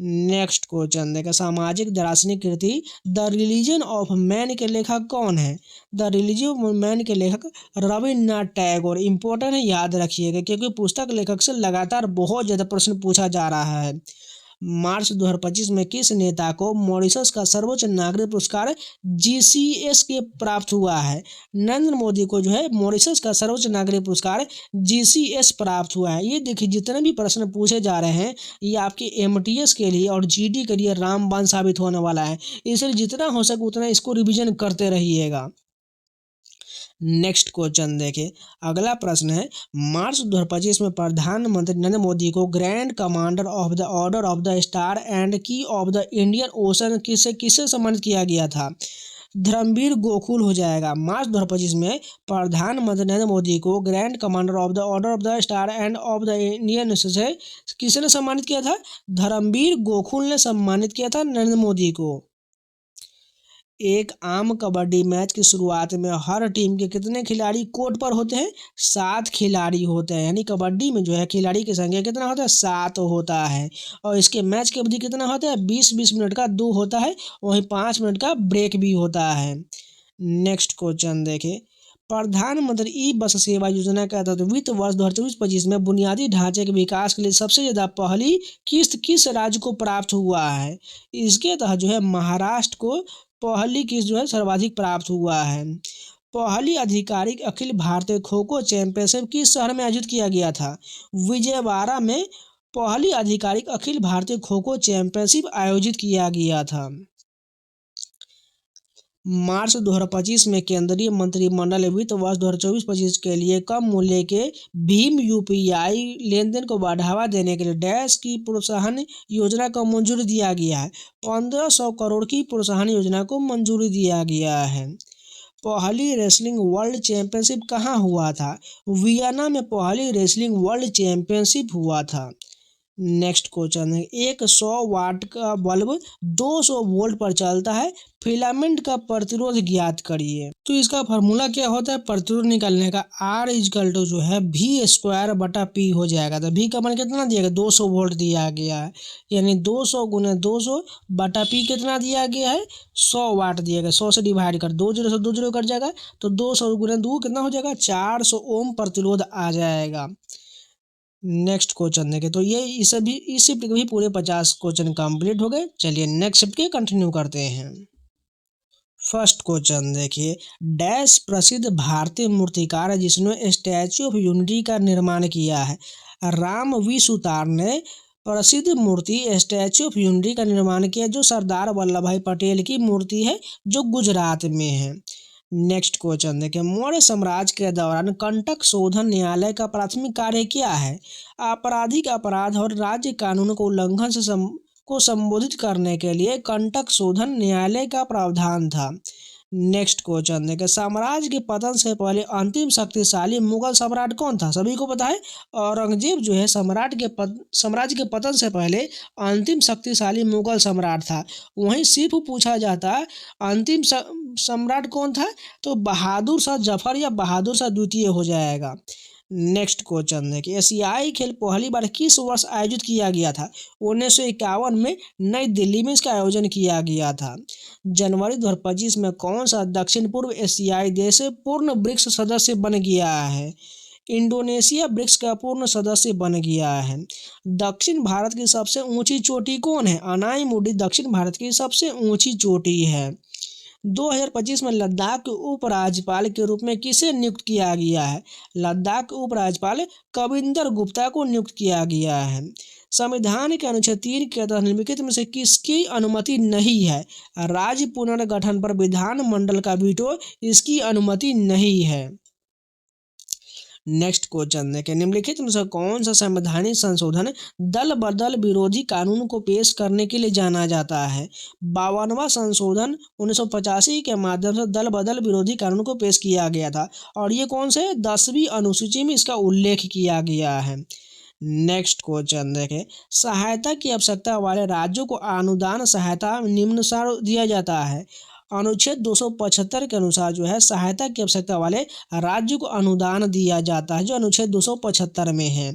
नेक्स्ट क्वेश्चन देखा, सामाजिक दार्शनिक कृति द रिलीजन ऑफ मैन के लेखक कौन है? द रिलीजन ऑफ मैन के लेखक रविन्द्रनाथ टैगोर। इंपॉर्टेंट है, याद रखिएगा, क्योंकि पुस्तक लेखक से लगातार बहुत ज़्यादा प्रश्न पूछा जा रहा है। मार्च 2025 में किस नेता को मॉरिशस का सर्वोच्च नागरिक पुरस्कार GCS के प्राप्त हुआ है? नरेंद्र मोदी को जो है मॉरिशस का सर्वोच्च नागरिक पुरस्कार GCS प्राप्त हुआ है। ये देखिए, जितने भी प्रश्न पूछे जा रहे हैं ये आपके MTS के लिए और GD के लिए रामबाण साबित होने वाला है, इसलिए जितना हो सके उतना इसको रिविजन करते रहिएगा। नेक्स्ट क्वेश्चन देखिए, अगला प्रश्न है, मार्च 2025 में प्रधानमंत्री नरेंद्र मोदी को grand commander of the order of the star and की ऑफ द इंडियन ओशन किससे सम्मानित किया गया था? धर्मवीर गोकुल हो जाएगा। मार्च 2025 में प्रधानमंत्री नरेंद्र मोदी को grand commander of the order of the star end of the Indian से किसने सम्मानित किया था? धर्मवीर गोकुल ने सम्मानित किया था नरेंद्र मोदी को। एक आम कबड्डी मैच की शुरुआत में हर टीम के कितने खिलाड़ी कोर्ट पर होते हैं? 7 खिलाड़ी होते हैं, यानी कबड्डी में जो है खिलाड़ी की संख्या कितना होता है? 7 होता है। और इसके मैच की अवधि कितना होता है? 20-20 मिनट का 2 होता है, वहीं 5 मिनट का ब्रेक भी होता है। नेक्स्ट क्वेश्चन देखें, प्रधानमंत्री ई बस सेवा योजना के तहत वित्त वर्ष 2024-25 में बुनियादी ढांचे के विकास के लिए सबसे ज़्यादा पहली किस्त किस राज्य को प्राप्त हुआ है? इसके तहत जो है महाराष्ट्र को पहली किस्त जो है सर्वाधिक प्राप्त हुआ है। पहली आधिकारिक अखिल भारतीय खो खो चैंपियनशिप किस शहर में आयोजित किया गया था? विजयवाड़ा में पहली आधिकारिक अखिल भारतीय खो खो चैंपियनशिप आयोजित किया गया था। मार्च 2025 में केंद्रीय मंत्रिमंडल वित्त वर्ष 2024-25 के लिए कम मूल्य के भीम UPI लेन देन को बढ़ावा देने के लिए डैश की प्रोत्साहन योजना को मंजूरी दिया गया है। 1500 करोड़ की प्रोत्साहन योजना को मंजूरी दिया गया है। पहली रेसलिंग वर्ल्ड चैंपियनशिप कहाँ हुआ था? वियना में पहली रेसलिंग वर्ल्ड चैंपियनशिप हुआ था। नेक्स्ट क्वेश्चन है, एक 100 वाट का बल्ब 200 वोल्ट पर चलता है, फिलामेंट का प्रतिरोध ज्ञात करिए। तो इसका फार्मूला क्या होता है प्रतिरोध निकालने का? R इजकल टू जो है V² बटा P हो जाएगा। तो V का मान कितना दिया गया? 200 वोल्ट दिया गया है, यानी 200 गुना 200 बटा P कितना दिया गया है? 100 वाट दिया गया। 100 से डिवाइड कर, 2 जीरो से 2 जीरो कट जाएगा, तो 200 गुना 2 कितना हो जाएगा? 400 ओम प्रतिरोध आ जाएगा। नेक्स्ट क्वेश्चन देखें, तो ये इस शिफ्ट के भी पूरे 50 क्वेश्चन कंप्लीट हो गए। चलिए नेक्स्ट शिफ्ट के कंटिन्यू करते हैं। फर्स्ट क्वेश्चन देखिए, डैश प्रसिद्ध भारतीय मूर्तिकार है जिसने स्टैच्यू ऑफ यूनिटी का निर्माण किया है? राम वी सुतार ने प्रसिद्ध मूर्ति स्टैच्यू ऑफ यूनिटी का निर्माण किया, जो सरदार वल्लभ भाई पटेल की मूर्ति है, जो गुजरात में है। नेक्स्ट क्वेश्चन देखिए, मौर्य साम्राज्य के दौरान कंटक शोधन न्यायालय का प्राथमिक कार्य क्या है? आपराधिक अपराध और राज्य कानून को उल्लंघन से को संबोधित करने के लिए कंटक शोधन न्यायालय का प्रावधान था। नेक्स्ट क्वेश्चन देखिए, साम्राज्य के पतन से पहले अंतिम शक्तिशाली मुगल सम्राट कौन था? सभी को पता है, औरंगजेब जो है साम्राज्य के पतन से पहले अंतिम शक्तिशाली मुगल सम्राट था। वहीं सिर्फ पूछा जाता है अंतिम सम्राट कौन था? तो बहादुर शाह जफर या बहादुर शाह द्वितीय हो जाएगा। नेक्स्ट क्वेश्चन देखिए, एशियाई खेल पहली बार किस वर्ष आयोजित किया गया था? 1951 में नई दिल्ली में इसका आयोजन किया गया था। जनवरी 2025 में कौन सा दक्षिण पूर्व एशियाई देश पूर्ण ब्रिक्स सदस्य बन गया है? इंडोनेशिया ब्रिक्स का पूर्ण सदस्य बन गया है। दक्षिण भारत की सबसे ऊंची चोटी कौन है? अनाई दक्षिण भारत की सबसे ऊंची चोटी है। 2025 में लद्दाख के उपराज्यपाल के रूप में किसे नियुक्त किया गया है? लद्दाख के उपराज्यपाल कविंदर गुप्ता को नियुक्त किया गया है। संविधान के अनुच्छेद 3 के तहत निम्नलिखित में से किसकी अनुमति नहीं है? राज्य पुनर्गठन पर विधानमंडल का वीटो, इसकी अनुमति नहीं है। नेक्स्ट क्वेश्चन देखें, निम्नलिखित में से कौन सा संवैधानिक संशोधन दल बदल विरोधी कानून को पेश करने के लिए जाना जाता है? 52वां संशोधन 1985 के माध्यम से दल बदल विरोधी कानून को पेश किया गया था, और ये कौन से 10वीं अनुसूची में इसका उल्लेख किया गया है। नेक्स्ट क्वेश्चन देखें, सहायता की आवश्यकता वाले राज्यों को अनुदान सहायता निम्नानुसार दिया जाता है। अनुच्छेद 275 के अनुसार जो है सहायता की आवश्यकता वाले राज्य को अनुदान दिया जाता है, जो अनुच्छेद 275 में है।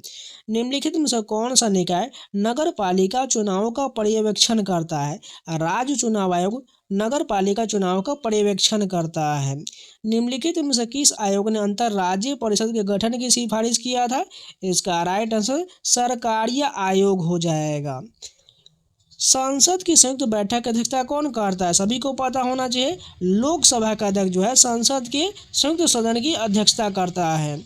निम्नलिखित में से कौन सा निकाय नगर पालिका चुनावों का पर्यवेक्षण करता है? राज्य चुनाव आयोग नगर पालिका चुनाव का पर्यवेक्षण करता है। निम्नलिखित में से किस आयोग ने अंतर्राज्यीय परिषद के गठन की सिफारिश किया था? इसका राइट आंसर सरकारिया आयोग हो जाएगा। संसद की संयुक्त बैठक की अध्यक्षता कौन करता है? सभी को पता होना चाहिए, लोकसभा का अध्यक्ष जो है संसद के संयुक्त सदन की अध्यक्षता करता है।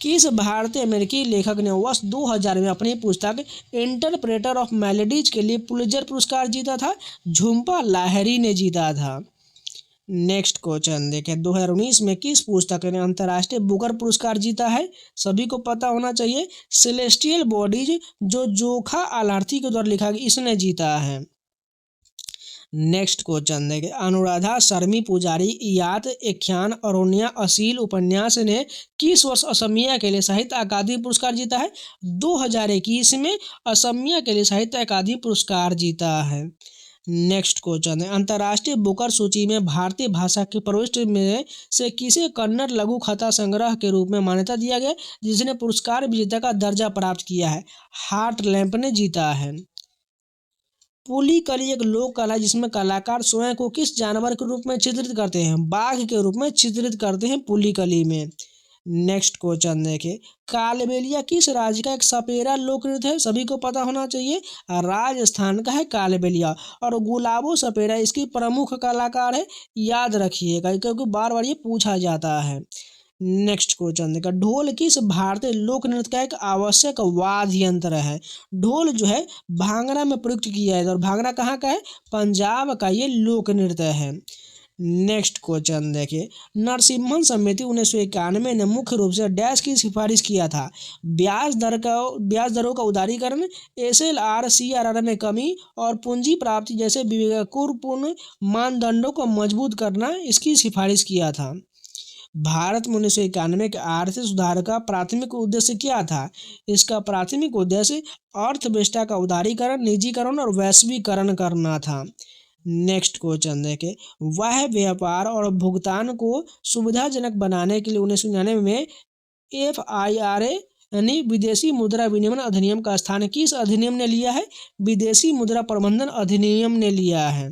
किस भारतीय अमेरिकी लेखक ने वर्ष 2000 में अपनी पुस्तक इंटरप्रेटर ऑफ मेलोडीज के लिए पुलित्जर पुरस्कार जीता था? झुम्पा लाहिरी ने जीता था। नेक्स्ट क्वेश्चन देखें, 2019 में किस पुस्तक ने अंतर्राष्ट्रीय बुकर पुरस्कार जीता है? सभी को पता होना चाहिए, सेलेस्टियल बॉडीज, जो जोखा आलार्थी के द्वारा लिखा गया, इसने जीता है। नेक्स्ट क्वेश्चन देखें, अनुराधा शर्मी पुजारी यात एख्यान अरोन्या असील उपन्यास ने किस वर्ष असमिया के लिए साहित्य अकादमी पुरस्कार जीता है? 2021 में असमिया के लिए साहित्य अकादमी पुरस्कार जीता है। नेक्स्ट क्वेश्चन है, अंतर्राष्ट्रीय बुकर सूची में भारतीय भाषा के प्रविष्ट में से किसे कन्नड़ लघु कथा संग्रह के रूप में मान्यता दिया गया, जिसने पुरस्कार विजेता का दर्जा प्राप्त किया है? हार्ट लैंप ने जीता है। पुलिकली एक लोक कला है जिसमें कलाकार स्वयं को किस जानवर के रूप में चित्रित करते हैं? बाघ के रूप में चित्रित करते हैं पुलिकली में। नेक्स्ट क्वेश्चन देखिए, कालबेलिया किस राज्य का एक सपेरा लोक नृत्य है? सभी को पता होना चाहिए, राजस्थान का है कालबेलिया, और गुलाबो सपेरा इसकी प्रमुख कलाकार है, याद रखिएगा क्योंकि बार बार ये पूछा जाता है। नेक्स्ट क्वेश्चन देखा, ढोल किस भारतीय लोक नृत्य का एक आवश्यक वाद्य यंत्र है? ढोल जो है भांगड़ा में प्रयुक्त किया है, और भांगड़ा कहाँ का है? पंजाब का ये लोक नृत्य है। नेक्स्ट क्वेश्चन देखिए, नरसिम्हन समिति 1991 ने मुख्य रूप से डैश की सिफारिश किया था। ब्याज दरों का उदारीकरण, SLR CRR में कमी और पूंजी प्राप्ति जैसे विवेकपूर्ण मानदंडों को मजबूत करना इसकी सिफारिश किया था। भारत में 1991 के आर्थिक सुधार का प्राथमिक उद्देश्य क्या था? इसका प्राथमिक उद्देश्य अर्थव्यवस्था का उदारीकरण, निजीकरण और वैश्वीकरण करना था। नेक्स्ट क्वेश्चन देखें, वह व्यापार और भुगतान को सुविधाजनक बनाने के लिए 1999 में FIRA यानी विदेशी मुद्रा विनिमय अधिनियम का स्थान किस अधिनियम ने लिया है? विदेशी मुद्रा प्रबंधन अधिनियम ने लिया है।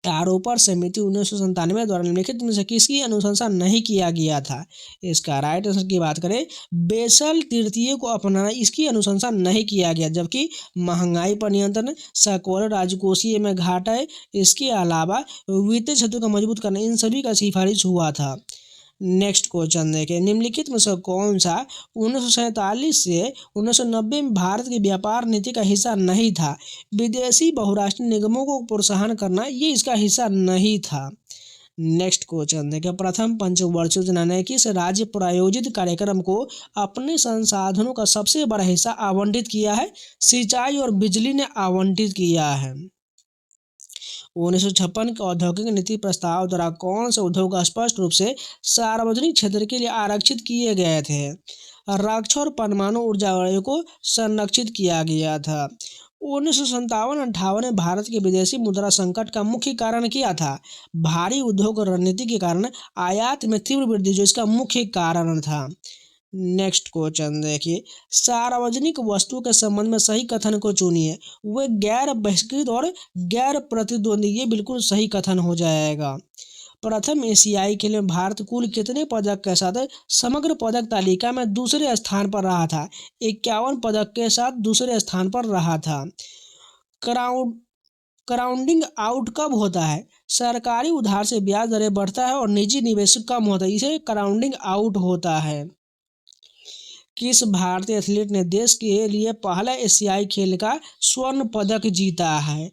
आरोपण समिति 1997 द्वारा निम्नलिखित में से किसकी अनुशंसा नहीं किया गया था? इसका राइट आंसर की बात करें, बेसल तृतीय को अपनाना इसकी अनुशंसा नहीं किया गया, जबकि महंगाई पर नियंत्रण, सकल राजकोषीय में घाटा, इसके अलावा वित्तीय क्षेत्र को मजबूत करना, इन सभी का सिफारिश हुआ था। नेक्स्ट क्वेश्चन देखें, निम्नलिखित में से कौन सा 1947 से 1990 में भारत की व्यापार नीति का हिस्सा नहीं था? विदेशी बहुराष्ट्रीय निगमों को प्रोत्साहन करना ये इसका हिस्सा नहीं था। नेक्स्ट क्वेश्चन देखें, प्रथम पंचवर्षीय योजना ने किस राज्य प्रायोजित कार्यक्रम को अपने संसाधनों का सबसे बड़ा हिस्सा आवंटित किया है? सिंचाई और बिजली ने आवंटित किया है। 1956 के औद्योगिक नीति प्रस्ताव द्वारा कौन से उद्योग स्पष्ट रूप से सार्वजनिक क्षेत्र के लिए आरक्षित किए गए थे? रक्षा और परमाणु ऊर्जा को संरक्षित किया गया था। 1957-58 में भारत के विदेशी मुद्रा संकट का मुख्य कारण क्या था? भारी उद्योग रणनीति के कारण आयात में तीव्र वृद्धि जो इसका मुख्य कारण था। नेक्स्ट क्वेश्चन देखिए, सार्वजनिक वस्तु के संबंध में सही कथन को चुनिए। वे गैर बहिष्कृत और गैर प्रतिद्वंदी, ये बिल्कुल सही कथन हो जाएगा। प्रथम एशियाई खेल में भारत कुल कितने पदक के साथ समग्र पदक तालिका में दूसरे स्थान पर रहा था? 51 पदक के साथ दूसरे स्थान पर रहा था। क्राउडिंग आउट कब होता है? सरकारी उधार से ब्याज दरें बढ़ता है और निजी निवेश कम होता है, इसे क्राउडिंग आउट होता है। किस भारतीय एथलीट ने देश के लिए पहला एशियाई खेल का स्वर्ण पदक जीता है?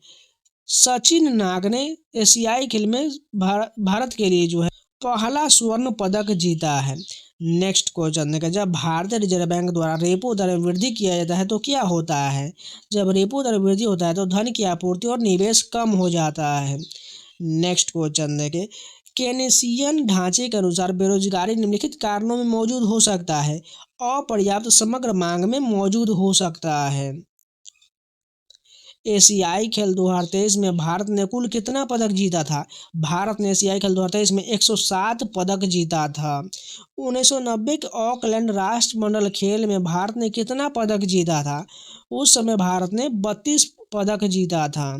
सचिन नाग ने एशियाई खेल में भारत के लिए जो है पहला स्वर्ण पदक जीता है। नेक्स्ट क्वेश्चन देखिए, जब भारतीय रिजर्व बैंक द्वारा रेपो दर में वृद्धि किया जाता है तो क्या होता है? जब रेपो दर में वृद्धि होता है तो धन की आपूर्ति और निवेश कम हो जाता है। नेक्स्ट क्वेश्चन देखिए, केनेसियन ढांचे के अनुसार बेरोजगारी निम्नलिखित कारणों में मौजूद हो सकता है? अपर्याप्त समग्र मांग में मौजूद हो सकता है। एशियाई खेल 2023 में भारत ने कुल कितना पदक जीता था? भारत ने एशियाई खेल 2023 में 107 पदक जीता था। 1990 के ऑकलैंड राष्ट्रमंडल खेल में भारत ने कितना पदक जीता था? उस समय भारत ने 32 पदक जीता था।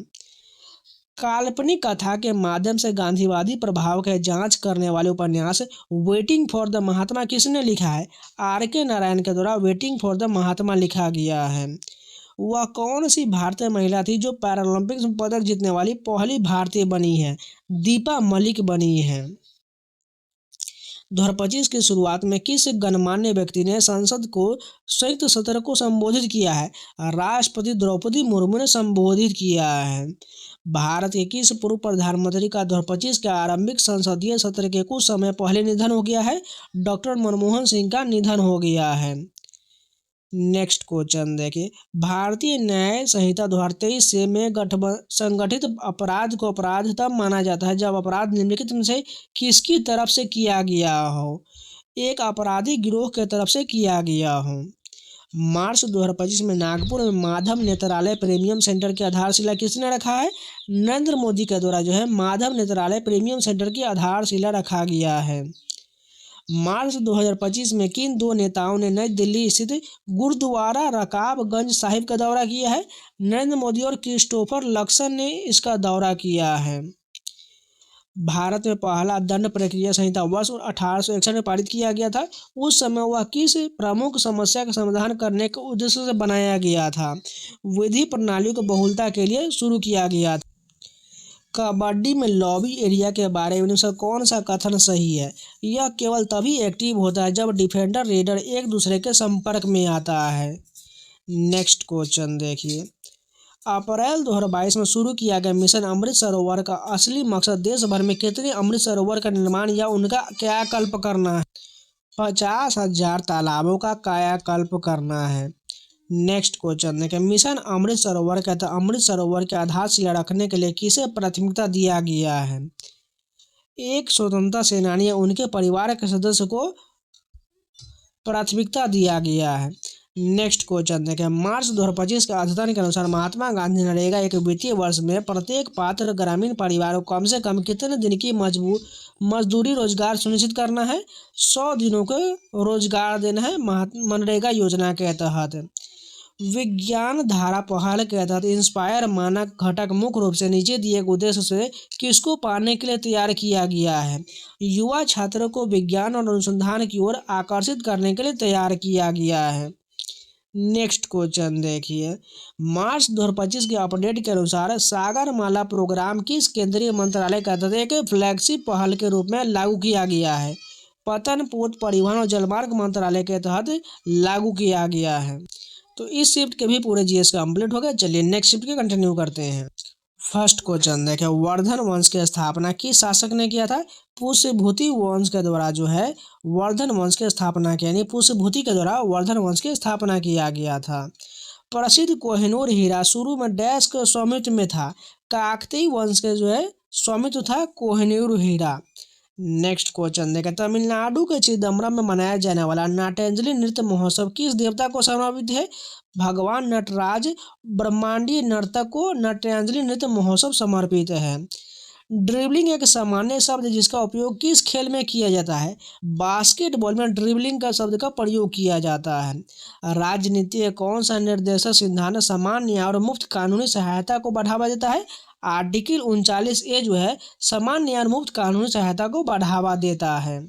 काल्पनिक कथा के माध्यम से गांधीवादी प्रभाव की जांच करने वाले उपन्यास वेटिंग फॉर द महात्मा किसने लिखा है? RK नारायण के द्वारा वेटिंग फॉर द महात्मा लिखा गया है। वह कौन सी भारतीय महिला थी जो पैरालंपिक्स में पदक जीतने वाली पहली भारतीय बनी है? दीपा मलिक बनी है। 2025 की शुरुआत में किस गणमान्य व्यक्ति ने संसद को संयुक्त सत्र को संबोधित किया है? राष्ट्रपति द्रौपदी मुर्मू ने संबोधित किया है। भारत के किस पूर्व प्रधानमंत्री का 2025 के आरंभिक संसदीय सत्र के कुछ समय पहले निधन हो गया है? डॉक्टर मनमोहन सिंह का निधन हो गया है। नेक्स्ट क्वेश्चन देखिए, भारतीय न्याय संहिता 2023 से में संगठित अपराध को अपराध तब माना जाता है जब अपराध निम्नलिखित में से किसकी तरफ से किया गया हो? एक अपराधी गिरोह के तरफ से किया गया हो। मार्च 2025 में नागपुर में माधव नेत्रालय प्रीमियम सेंटर की आधारशिला किसने रखा है? नरेंद्र मोदी के द्वारा जो है माधव नेत्रालय प्रीमियम सेंटर की आधारशिला रखा गया है। मार्च 2025 में किन दो नेताओं ने नई दिल्ली स्थित गुरुद्वारा रकाबगंज साहिब का दौरा किया है? नरेंद्र मोदी और क्रिस्टोफर लक्सन ने इसका दौरा किया है। भारत में पहला दंड प्रक्रिया संहिता वर्ष 1861 में पारित किया गया था। उस समय वह किस प्रमुख समस्या का समाधान करने के उद्देश्य से बनाया गया था? विधि प्रणालियों की बहुलता के लिए शुरू किया गया था। कबड्डी में लॉबी एरिया के बारे में कौन सा कथन सही है? यह केवल तभी एक्टिव होता है जब डिफेंडर रेडर एक दूसरे के संपर्क में आता है। नेक्स्ट क्वेश्चन देखिए, अप्रैल 2022 में शुरू किया गया मिशन अमृत सरोवर का असली मकसद देश भर में कितने अमृत सरोवर का निर्माण या उनका कायाकल्प करना है? 50,000 तालाबों का कायाकल्प करना है। नेक्स्ट क्वेश्चन देखिए, मिशन अमृत सरोवर के तहत अमृत सरोवर के आधारशिला रखने के लिए किसे प्राथमिकता दिया गया है? एक स्वतंत्रता सेनानी या उनके परिवार के सदस्य को प्राथमिकता दिया गया है। नेक्स्ट क्वेश्चन देखें, मार्च 2025 के अध्ययन के अनुसार महात्मा गांधी नरेगा एक वित्तीय वर्ष में प्रत्येक पात्र ग्रामीण परिवार को कम से कम कितने दिन की मजदूरी रोजगार सुनिश्चित करना है? 100 दिनों को रोजगार देना है मनरेगा योजना के तहत। विज्ञान धारा पहल के तहत इंस्पायर मानक घटक मुख्य रूप से नीचे दिए गए उद्देश्य से किसको पाने के लिए तैयार किया गया है? युवा छात्रों को विज्ञान और अनुसंधान की ओर आकर्षित करने के लिए तैयार किया गया है। नेक्स्ट क्वेश्चन देखिए, मार्च 2025 के अपडेट के अनुसार सागरमाला प्रोग्राम किस केंद्रीय मंत्रालय के तहत एक फ्लैगशिप पहल के रूप में लागू किया गया है? पतन पोत परिवहन और जलमार्ग मंत्रालय के तहत लागू किया गया है। तो इस शिफ्ट के भी पूरे जीएस कंप्लीट हो गए। चलिए नेक्स्ट शिफ्ट के कंटिन्यू करते हैं। फर्स्ट क्वेश्चन देखें, वर्धन वंश की स्थापना किस शासक ने किया था? पुष्यभूति वंश के द्वारा जो है वर्धन वंश की स्थापना की, यानी पुष्यभूति के द्वारा वर्धन वंश की स्थापना किया गया था। प्रसिद्ध कोहिनूर हीरा शुरू में डैश के स्वामित्व में था? काकतीय वंश के जो है स्वामित्व था कोहिनूर हीरा। नेक्स्ट क्वेश्चन देखें, तमिलनाडु के चिदम्बरम में मनाया जाने वाला नाट्यांजलि नृत्य महोत्सव किस देवता को समर्पित है? भगवान नटराज ब्रह्मांडीय नर्तक को नाट्यांजलि नृत्य महोत्सव समर्पित है। ड्रिबलिंग एक सामान्य शब्द जिसका उपयोग किस खेल में किया जाता है? बास्केटबॉल में ड्रिबलिंग का शब्द का प्रयोग किया जाता है। राजनीति का कौन सा निर्देशक सिद्धांत समान न्याय और मुफ्त कानूनी सहायता को बढ़ावा देता है? आर्टिकल 39A जो है समान न्याय और मुफ्त कानूनी सहायता को बढ़ावा देता है।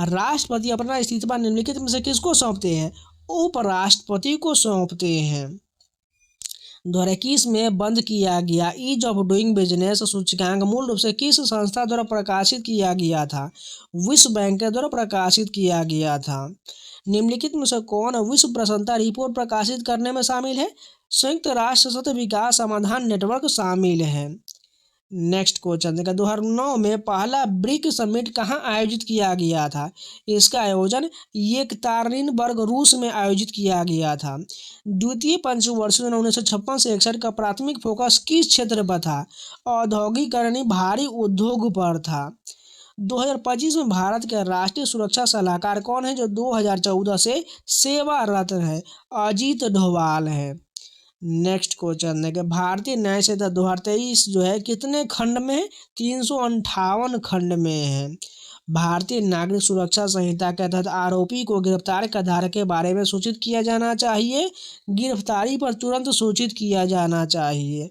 राष्ट्रपति अपना इस्तीफा निम्नलिखित में से किसको सौंपते हैं? उपराष्ट्रपति को सौंपते हैं। 2021 में बंद किया गया ईज ऑफ डूइंग बिजनेस सूचकांक मूल रूप से किस संस्था द्वारा प्रकाशित किया गया था? विश्व बैंक के द्वारा प्रकाशित किया गया था। निम्नलिखित में से कौन विश्व प्रसन्नता रिपोर्ट प्रकाशित करने में शामिल है? संयुक्त राष्ट्र सतत विकास समाधान नेटवर्क शामिल है। नेक्स्ट क्वेश्चन देखा, 2009 में पहला ब्रिक समिट कहाँ आयोजित किया गया था? इसका आयोजन येकतारिनबर्ग रूस में आयोजित किया गया था। द्वितीय पंचवर्षीय 1956 से 61 का प्राथमिक फोकस किस क्षेत्र पर था? औद्योगिकरण भारी उद्योग पर था। 2025 में भारत के राष्ट्रीय सुरक्षा सलाहकार कौन है जो 2014 से सेवारत है? अजीत डोभाल है। नेक्स्ट क्वेश्चन देखिए, भारतीय न्याय संहिता 2023 जो है कितने खंड में है? 358 खंड में है। भारतीय नागरिक सुरक्षा संहिता के तहत आरोपी को गिरफ्तार के आधार के बारे में सूचित किया जाना चाहिए? गिरफ्तारी पर तुरंत सूचित किया जाना चाहिए।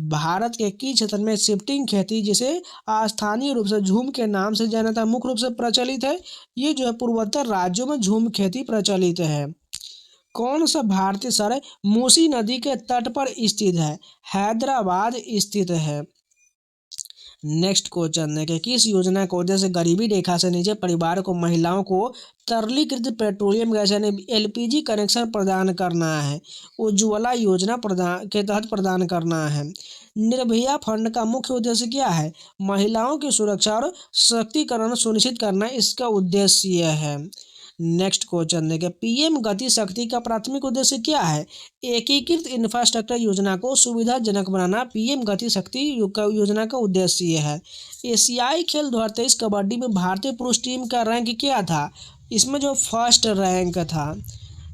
भारत के किस क्षेत्र में शिफ्टिंग खेती जिसे स्थानीय रूप से झूम के नाम से जाना था मुख्य रूप से प्रचलित है? ये जो है पूर्वोत्तर राज्यों में झूम खेती प्रचलित है। कौन सा भारतीय शहर मूसी नदी के तट पर स्थित है? हैदराबाद स्थित है। नेक्स्ट क्वेश्चन देखिए, किस योजना के उद्देश्य गरीबी रेखा से नीचे परिवार को महिलाओं को तरलीकृत पेट्रोलियम गैस यानी एलपीजी कनेक्शन प्रदान करना है? उज्ज्वला योजना के तहत प्रदान करना है। निर्भया फंड का मुख्य उद्देश्य क्या है? महिलाओं की सुरक्षा और सशक्तिकरण सुनिश्चित करना इसका उद्देश्य है। नेक्स्ट क्वेश्चन देखिए, पीएम गति शक्ति का प्राथमिक उद्देश्य क्या है? एकीकृत इंफ्रास्ट्रक्चर योजना को सुविधाजनक बनाना पीएम गति शक्ति योजना का उद्देश्य है। एशियाई खेल 2023 कबड्डी में भारतीय पुरुष टीम का रैंक क्या था? इसमें जो फर्स्ट रैंक था।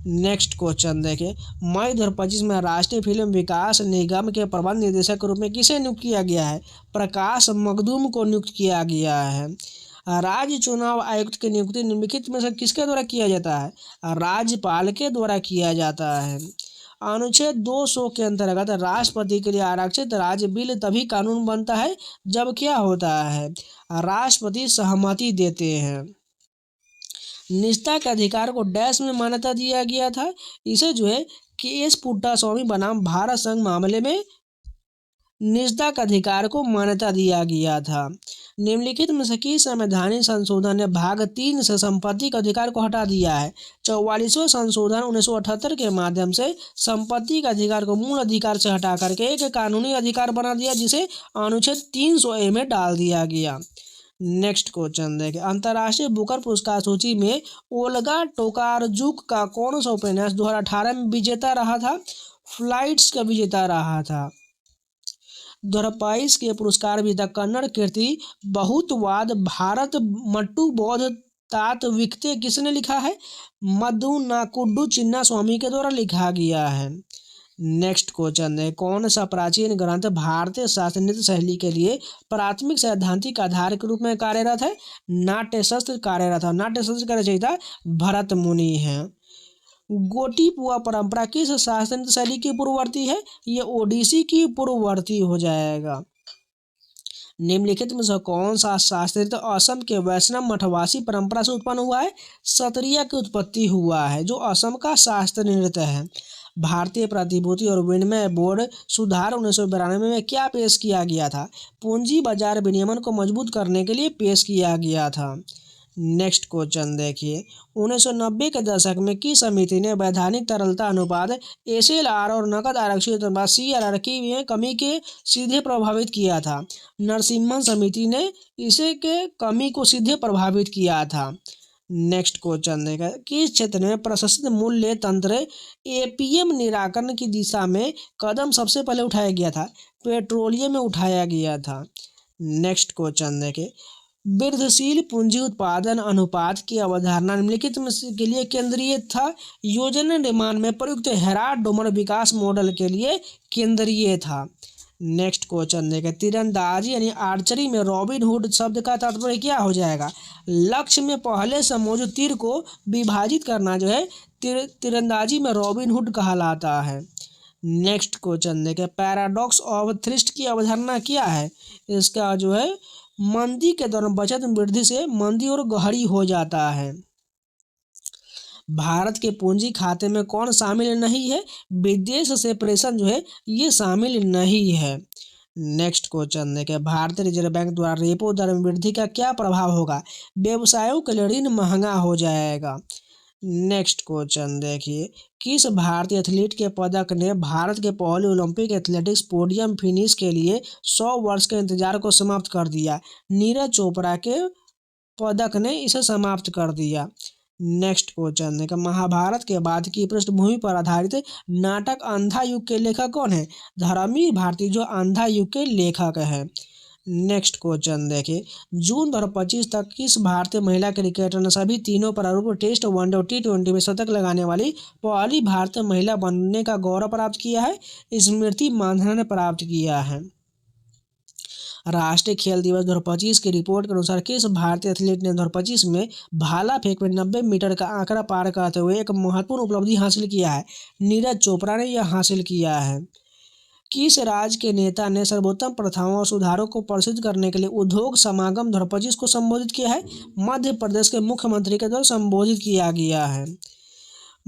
नेक्स्ट क्वेश्चन देखिए, मई 2025 में राष्ट्रीय फिल्म विकास निगम के प्रबंध निदेशक के रूप में किसे नियुक्त किया गया है? प्रकाश मखदूम को नियुक्त किया गया है। राज्य चुनाव आयुक्त की नियुक्ति निम्नलिखित में से किसके द्वारा किया जाता है? राज्यपाल के द्वारा किया जाता है। अनुच्छेद 200 के अंतर्गत राष्ट्रपति के लिए आरक्षित राज्य बिल तभी कानून बनता है जब क्या होता है? राष्ट्रपति सहमति देते हैं। निजता के अधिकार को डैश में मान्यता दिया गया था? इसे जो है के एस पुट्टास्वामी बनाम भारत संघ मामले में निजता के अधिकार को मान्यता दिया गया था। निम्नलिखित में से किस संवैधानिक संशोधन ने भाग 3 से संपत्ति के अधिकार को हटा दिया है? 44वां संशोधन 1978 के माध्यम से संपत्ति के अधिकार को मूल अधिकार से हटा करके एक कानूनी अधिकार बना दिया, जिसे अनुच्छेद 300A में डाल दिया गया। नेक्स्ट क्वेश्चन देखें, अंतर्राष्ट्रीय बुकर पुरस्कार सूची में ओल्गा टोकार्जुक का कौन सा उपन्यास 2018 में विजेता रहा था? फ्लाइट्स का विजेता रहा था। 2022 के पुरस्कार विजेता कन्नड़ कृति बहुतवाद भारत मट्टू बौद्ध तात विकते किसने लिखा है? मधुनाकुड्डू चिन्ना स्वामी के द्वारा लिखा गया है। नेक्स्ट क्वेश्चन है, कौन सा प्राचीन ग्रंथ भारतीय शास्त्रीय नृत्य शैली के लिए प्राथमिक सैद्धांतिक आधार के रूप में कार्यरत है? नाट्यशास्त्र कार्यरत है। नाट्यशास्त्र का रचयिता भरत मुनि है। गोटीपुआ परंपरा किस शास्त्रीय नृत्य शैली की पूर्ववर्ती है? ये ओडिसी की पूर्ववर्ती हो जाएगा। निम्नलिखित में से कौन सा शास्त्रीय नृत्य असम के वैष्णव मठवासी परंपरा से उत्पन्न हुआ है? सत्रिया की उत्पत्ति हुआ है, जो असम का शास्त्रीय नृत्य है। भारतीय प्रतिभूति और विनिमय बोर्ड सुधार 1992 में क्या पेश किया गया था? पूंजी बाजार विनियमन को मजबूत करने के लिए पेश किया गया था। नेक्स्ट क्वेश्चन देखिए, 1990 के दशक में किस समिति ने वैधानिक तरलता अनुपात SLR और नकद आरक्षित अनुपात CRR की कमी के सीधे प्रभावित किया था? नरसिम्हन समिति ने इसे के कमी को सीधे प्रभावित किया था। नेक्स्ट क्वेश्चन देखा, किस क्षेत्र में प्रशस्त मूल्य तंत्र APM निराकरण की दिशा में कदम सबसे पहले उठाया गया था? पेट्रोलियम में उठाया गया था। नेक्स्ट क्वेश्चन देखें, वृद्धिशील पूंजी उत्पादन अनुपात की अवधारणा निम्नलिखित में से के लिए केंद्रीय था? योजना निर्माण में प्रयुक्त हेराल्ड डोमर विकास मॉडल के लिए केंद्रीय था। नेक्स्ट क्वेश्चन देखें, तीरंदाजी यानी आर्चरी में रॉबिन हुड शब्द का तात्पर्य क्या हो जाएगा? लक्ष्य में पहले से मौजूद तीर को विभाजित करना जो है तीरंदाजी में रॉबिन हुड कहलाता है। नेक्स्ट क्वेश्चन देखें, पैराडॉक्स ऑफ थ्रिफ्ट की अवधारणा क्या है? इसका जो है मंदी के दौरान बचत वृद्धि से मंदी और गहरी हो जाता है। भारत के पूंजी खाते में कौन शामिल नहीं है? विदेश से प्रेषण जो है ये शामिल नहीं है। नेक्स्ट क्वेश्चन देखें, भारतीय रिजर्व बैंक द्वारा रेपो दर में वृद्धि का क्या प्रभाव होगा? व्यवसायों के लिए ऋण महंगा हो जाएगा। नेक्स्ट क्वेश्चन देखिए, किस भारतीय एथलीट के पदक ने भारत के पहले ओलंपिक एथलेटिक्स पोडियम फिनिश के लिए 100 वर्ष के इंतजार को समाप्त कर दिया? नीरज चोपड़ा के पदक ने इसे समाप्त कर दिया। नेक्स्ट क्वेश्चन देखा, महाभारत के बाद की पृष्ठभूमि पर आधारित नाटक अंधा युग के लेखक कौन है? धर्मवीर भारती जो अंधा युग के लेखक है। नेक्स्ट क्वेश्चन देखिए, जून 2025 तक किस भारतीय महिला क्रिकेटर ने सभी तीनों प्रारूप टेस्ट, वनडे और T20 में शतक लगाने वाली पहली भारतीय महिला बनने का गौरव प्राप्त किया है? स्मृति मांधाना ने प्राप्त किया है। राष्ट्रीय खेल दिवस 2025 की रिपोर्ट के अनुसार किस भारतीय एथलीट ने 2025 में भाला फेंक में 90 मीटर का आंकड़ा पार करते हुए एक महत्वपूर्ण उपलब्धि हासिल किया है? नीरज चोपड़ा ने यह हासिल किया है। किस राज्य के नेता ने सर्वोत्तम प्रथाओं और सुधारों को प्रसिद्ध करने के लिए उद्योग समागम 2025 को संबोधित किया है? मध्य प्रदेश के मुख्यमंत्री के द्वारा संबोधित किया गया है।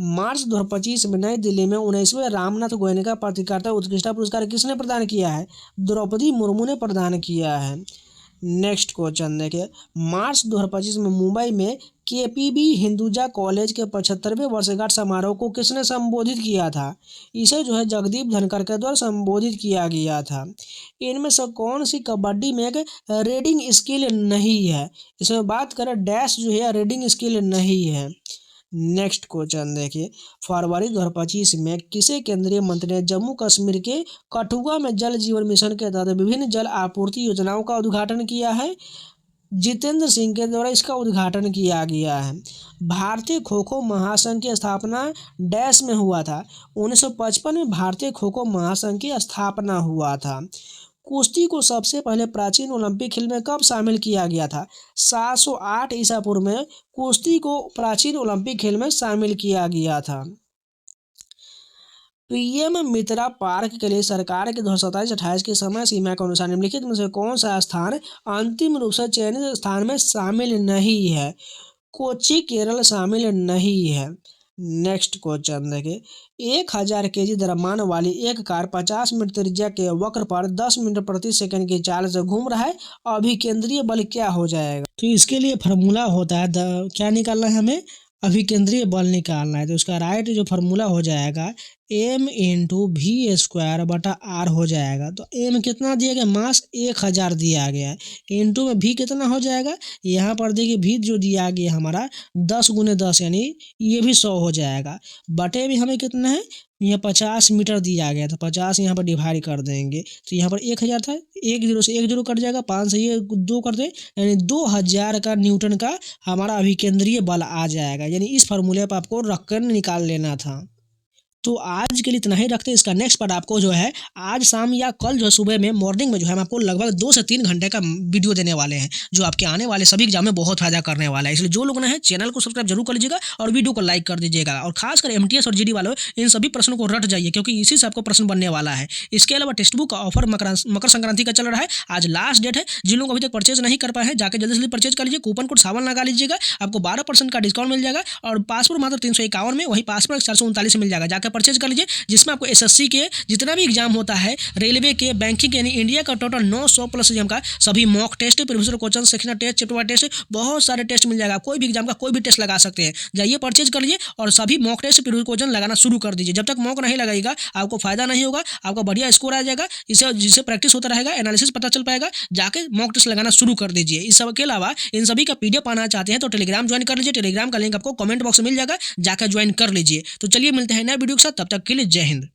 मार्च 2025 में नई दिल्ली में 19वें रामनाथ गोयनका पत्रकारिता उत्कृष्टता पुरस्कार किसने प्रदान किया है? द्रौपदी मुर्मू ने प्रदान किया है। नेक्स्ट क्वेश्चन देखिए, मार्च 2025 में मुंबई में KPB हिंदुजा कॉलेज के 75वें वर्षगांठ समारोह को किसने संबोधित किया था? इसे जो है जगदीप धनखड़ के द्वारा संबोधित किया गया था। इनमें से कौन सी कबड्डी में एक रीडिंग स्किल नहीं है? इसमें बात करें डैश जो है रीडिंग स्किल नहीं है। नेक्स्ट क्वेश्चन देखिए, फरवरी 2025 में किसे केंद्रीय मंत्री ने जम्मू कश्मीर के कठुआ में जल जीवन मिशन के तहत विभिन्न जल आपूर्ति योजनाओं का उद्घाटन किया है? जितेंद्र सिंह के द्वारा इसका उद्घाटन किया गया है। भारतीय खो खो महासंघ की स्थापना डैश में हुआ था? 1955 में भारतीय खो खो महासंघ की स्थापना हुआ था। कुश्ती को सबसे पहले प्राचीन ओलंपिक खेल में कब शामिल किया गया था? 708 ईसा पूर्व में कुश्ती को प्राचीन ओलंपिक खेल में शामिल किया गया था। PM मित्रा पार्क के लिए सरकार के 2027-28 की समय सीमा के अनुसार निम्नलिखित में से कौन सा स्थान अंतिम रूप से चयनित स्थान में शामिल नहीं है? कोच्चि केरल शामिल नहीं है। नेक्स्ट क्वेश्चन देखिए 1000 kg द्रव्यमान वाली एक कार 50 मीटर त्रिज्या के वक्र पर 10 मीटर प्रति सेकंड की चाल से घूम रहा है। अभिकेंद्रीय बल क्या हो जाएगा? तो इसके लिए फार्मूला होता है क्या निकालना है हमें? अभिकेंद्रीय बल निकालना है। तो उसका राइट जो फार्मूला हो जाएगा m/v²/r हो जाएगा। तो m कितना दिया गया? मास 1000 दिया गया है। इंटू में v कितना हो जाएगा? यहाँ पर देखिए v जो दिया गया हमारा 10 × 10 यानी ये भी 100 हो जाएगा। बटे में हमें कितना है? यहाँ 50 मीटर दिया गया था। 50 यहाँ पर डिवाइड कर देंगे तो यहाँ पर 1000 था। 1 0 से 1 0 कट जाएगा। 5 से ये 2 कर दे यानी 2000 का न्यूटन का हमारा अभिकेंद्रीय बल आ जाएगा। यानी इस फार्मूले पर आपको रख कर निकाल लेना था। तो आज के लिए इतना ही रखते हैं। इसका नेक्स्ट पार्ट आपको जो है आज शाम या कल जो है सुबह में मॉर्निंग में जो है हम आपको लगभग 2 से 3 घंटे का वीडियो देने वाले हैं जो आपके आने वाले सभी एग्जाम में बहुत फायदा करने वाला है। इसलिए जो लोग हैं चैनल को सब्सक्राइब जरूर कर लीजिएगा और वीडियो को लाइक कर दीजिएगा। और खासकर MTS और GD वालों इन सभी प्रश्नों को रट जाइए क्योंकि इसी से आपको प्रश्न बनने वाला है। इसके अलावा टेक्स्ट बुक का ऑफर मकर संक्रांति का चल रहा है। आज लास्ट डेट है। जिन लोग अभी तक परचेज नहीं कर पाए हैं जाकर जल्दी से परचेज कर लीजिए। कूपन कोड सावन लगा लीजिएगा, आपको 12% का डिस्काउंट मिल जाएगा। और पासपोर्ट मात्र 351 में, वही पासपोर्ट 439 मिल जाएगा। जाकर परचेज कर लीजिए जिसमें आपको SSC के जितना भी एग्जाम होता है, रेलवे के, बैंकिंग के, यानी इंडिया का टोटल 900+ एग्जाम का सभी mock test, previous question, sectional test, chapter wise test, बहुत सारे टेस्ट मिल जाएगा। कोई भी एग्जाम का कोई भी टेस्ट लगा सकते हैं। जाइए परचेज कर लीजिए और सभी मॉक टेस्ट, प्रीवियस क्वेश्चन लगाना शुरू कर दीजिए। जब तक मॉक नहीं लगाएगा आपको फायदा नहीं होगा। आपका बढ़िया स्कोर आ जाएगा। जिससे प्रैक्टिस होता रहेगा, एनालिसिस पता चल पाएगा। जाके मॉक टेस्ट लगाना शुरू कर दीजिए। इस सब के अलावा इन सभी का PDF पाना चाहते हैं तो टेलीग्राम ज्वाइन कर लीजिए। टेलीग्राम का लिंक आपको कमेंट बॉक्स में मिल जाएगा, जाकर ज्वाइन कर लीजिए। तो चलिए मिलते हैं नए वीडियो के साथ। तब तक के लिए जय हिंद।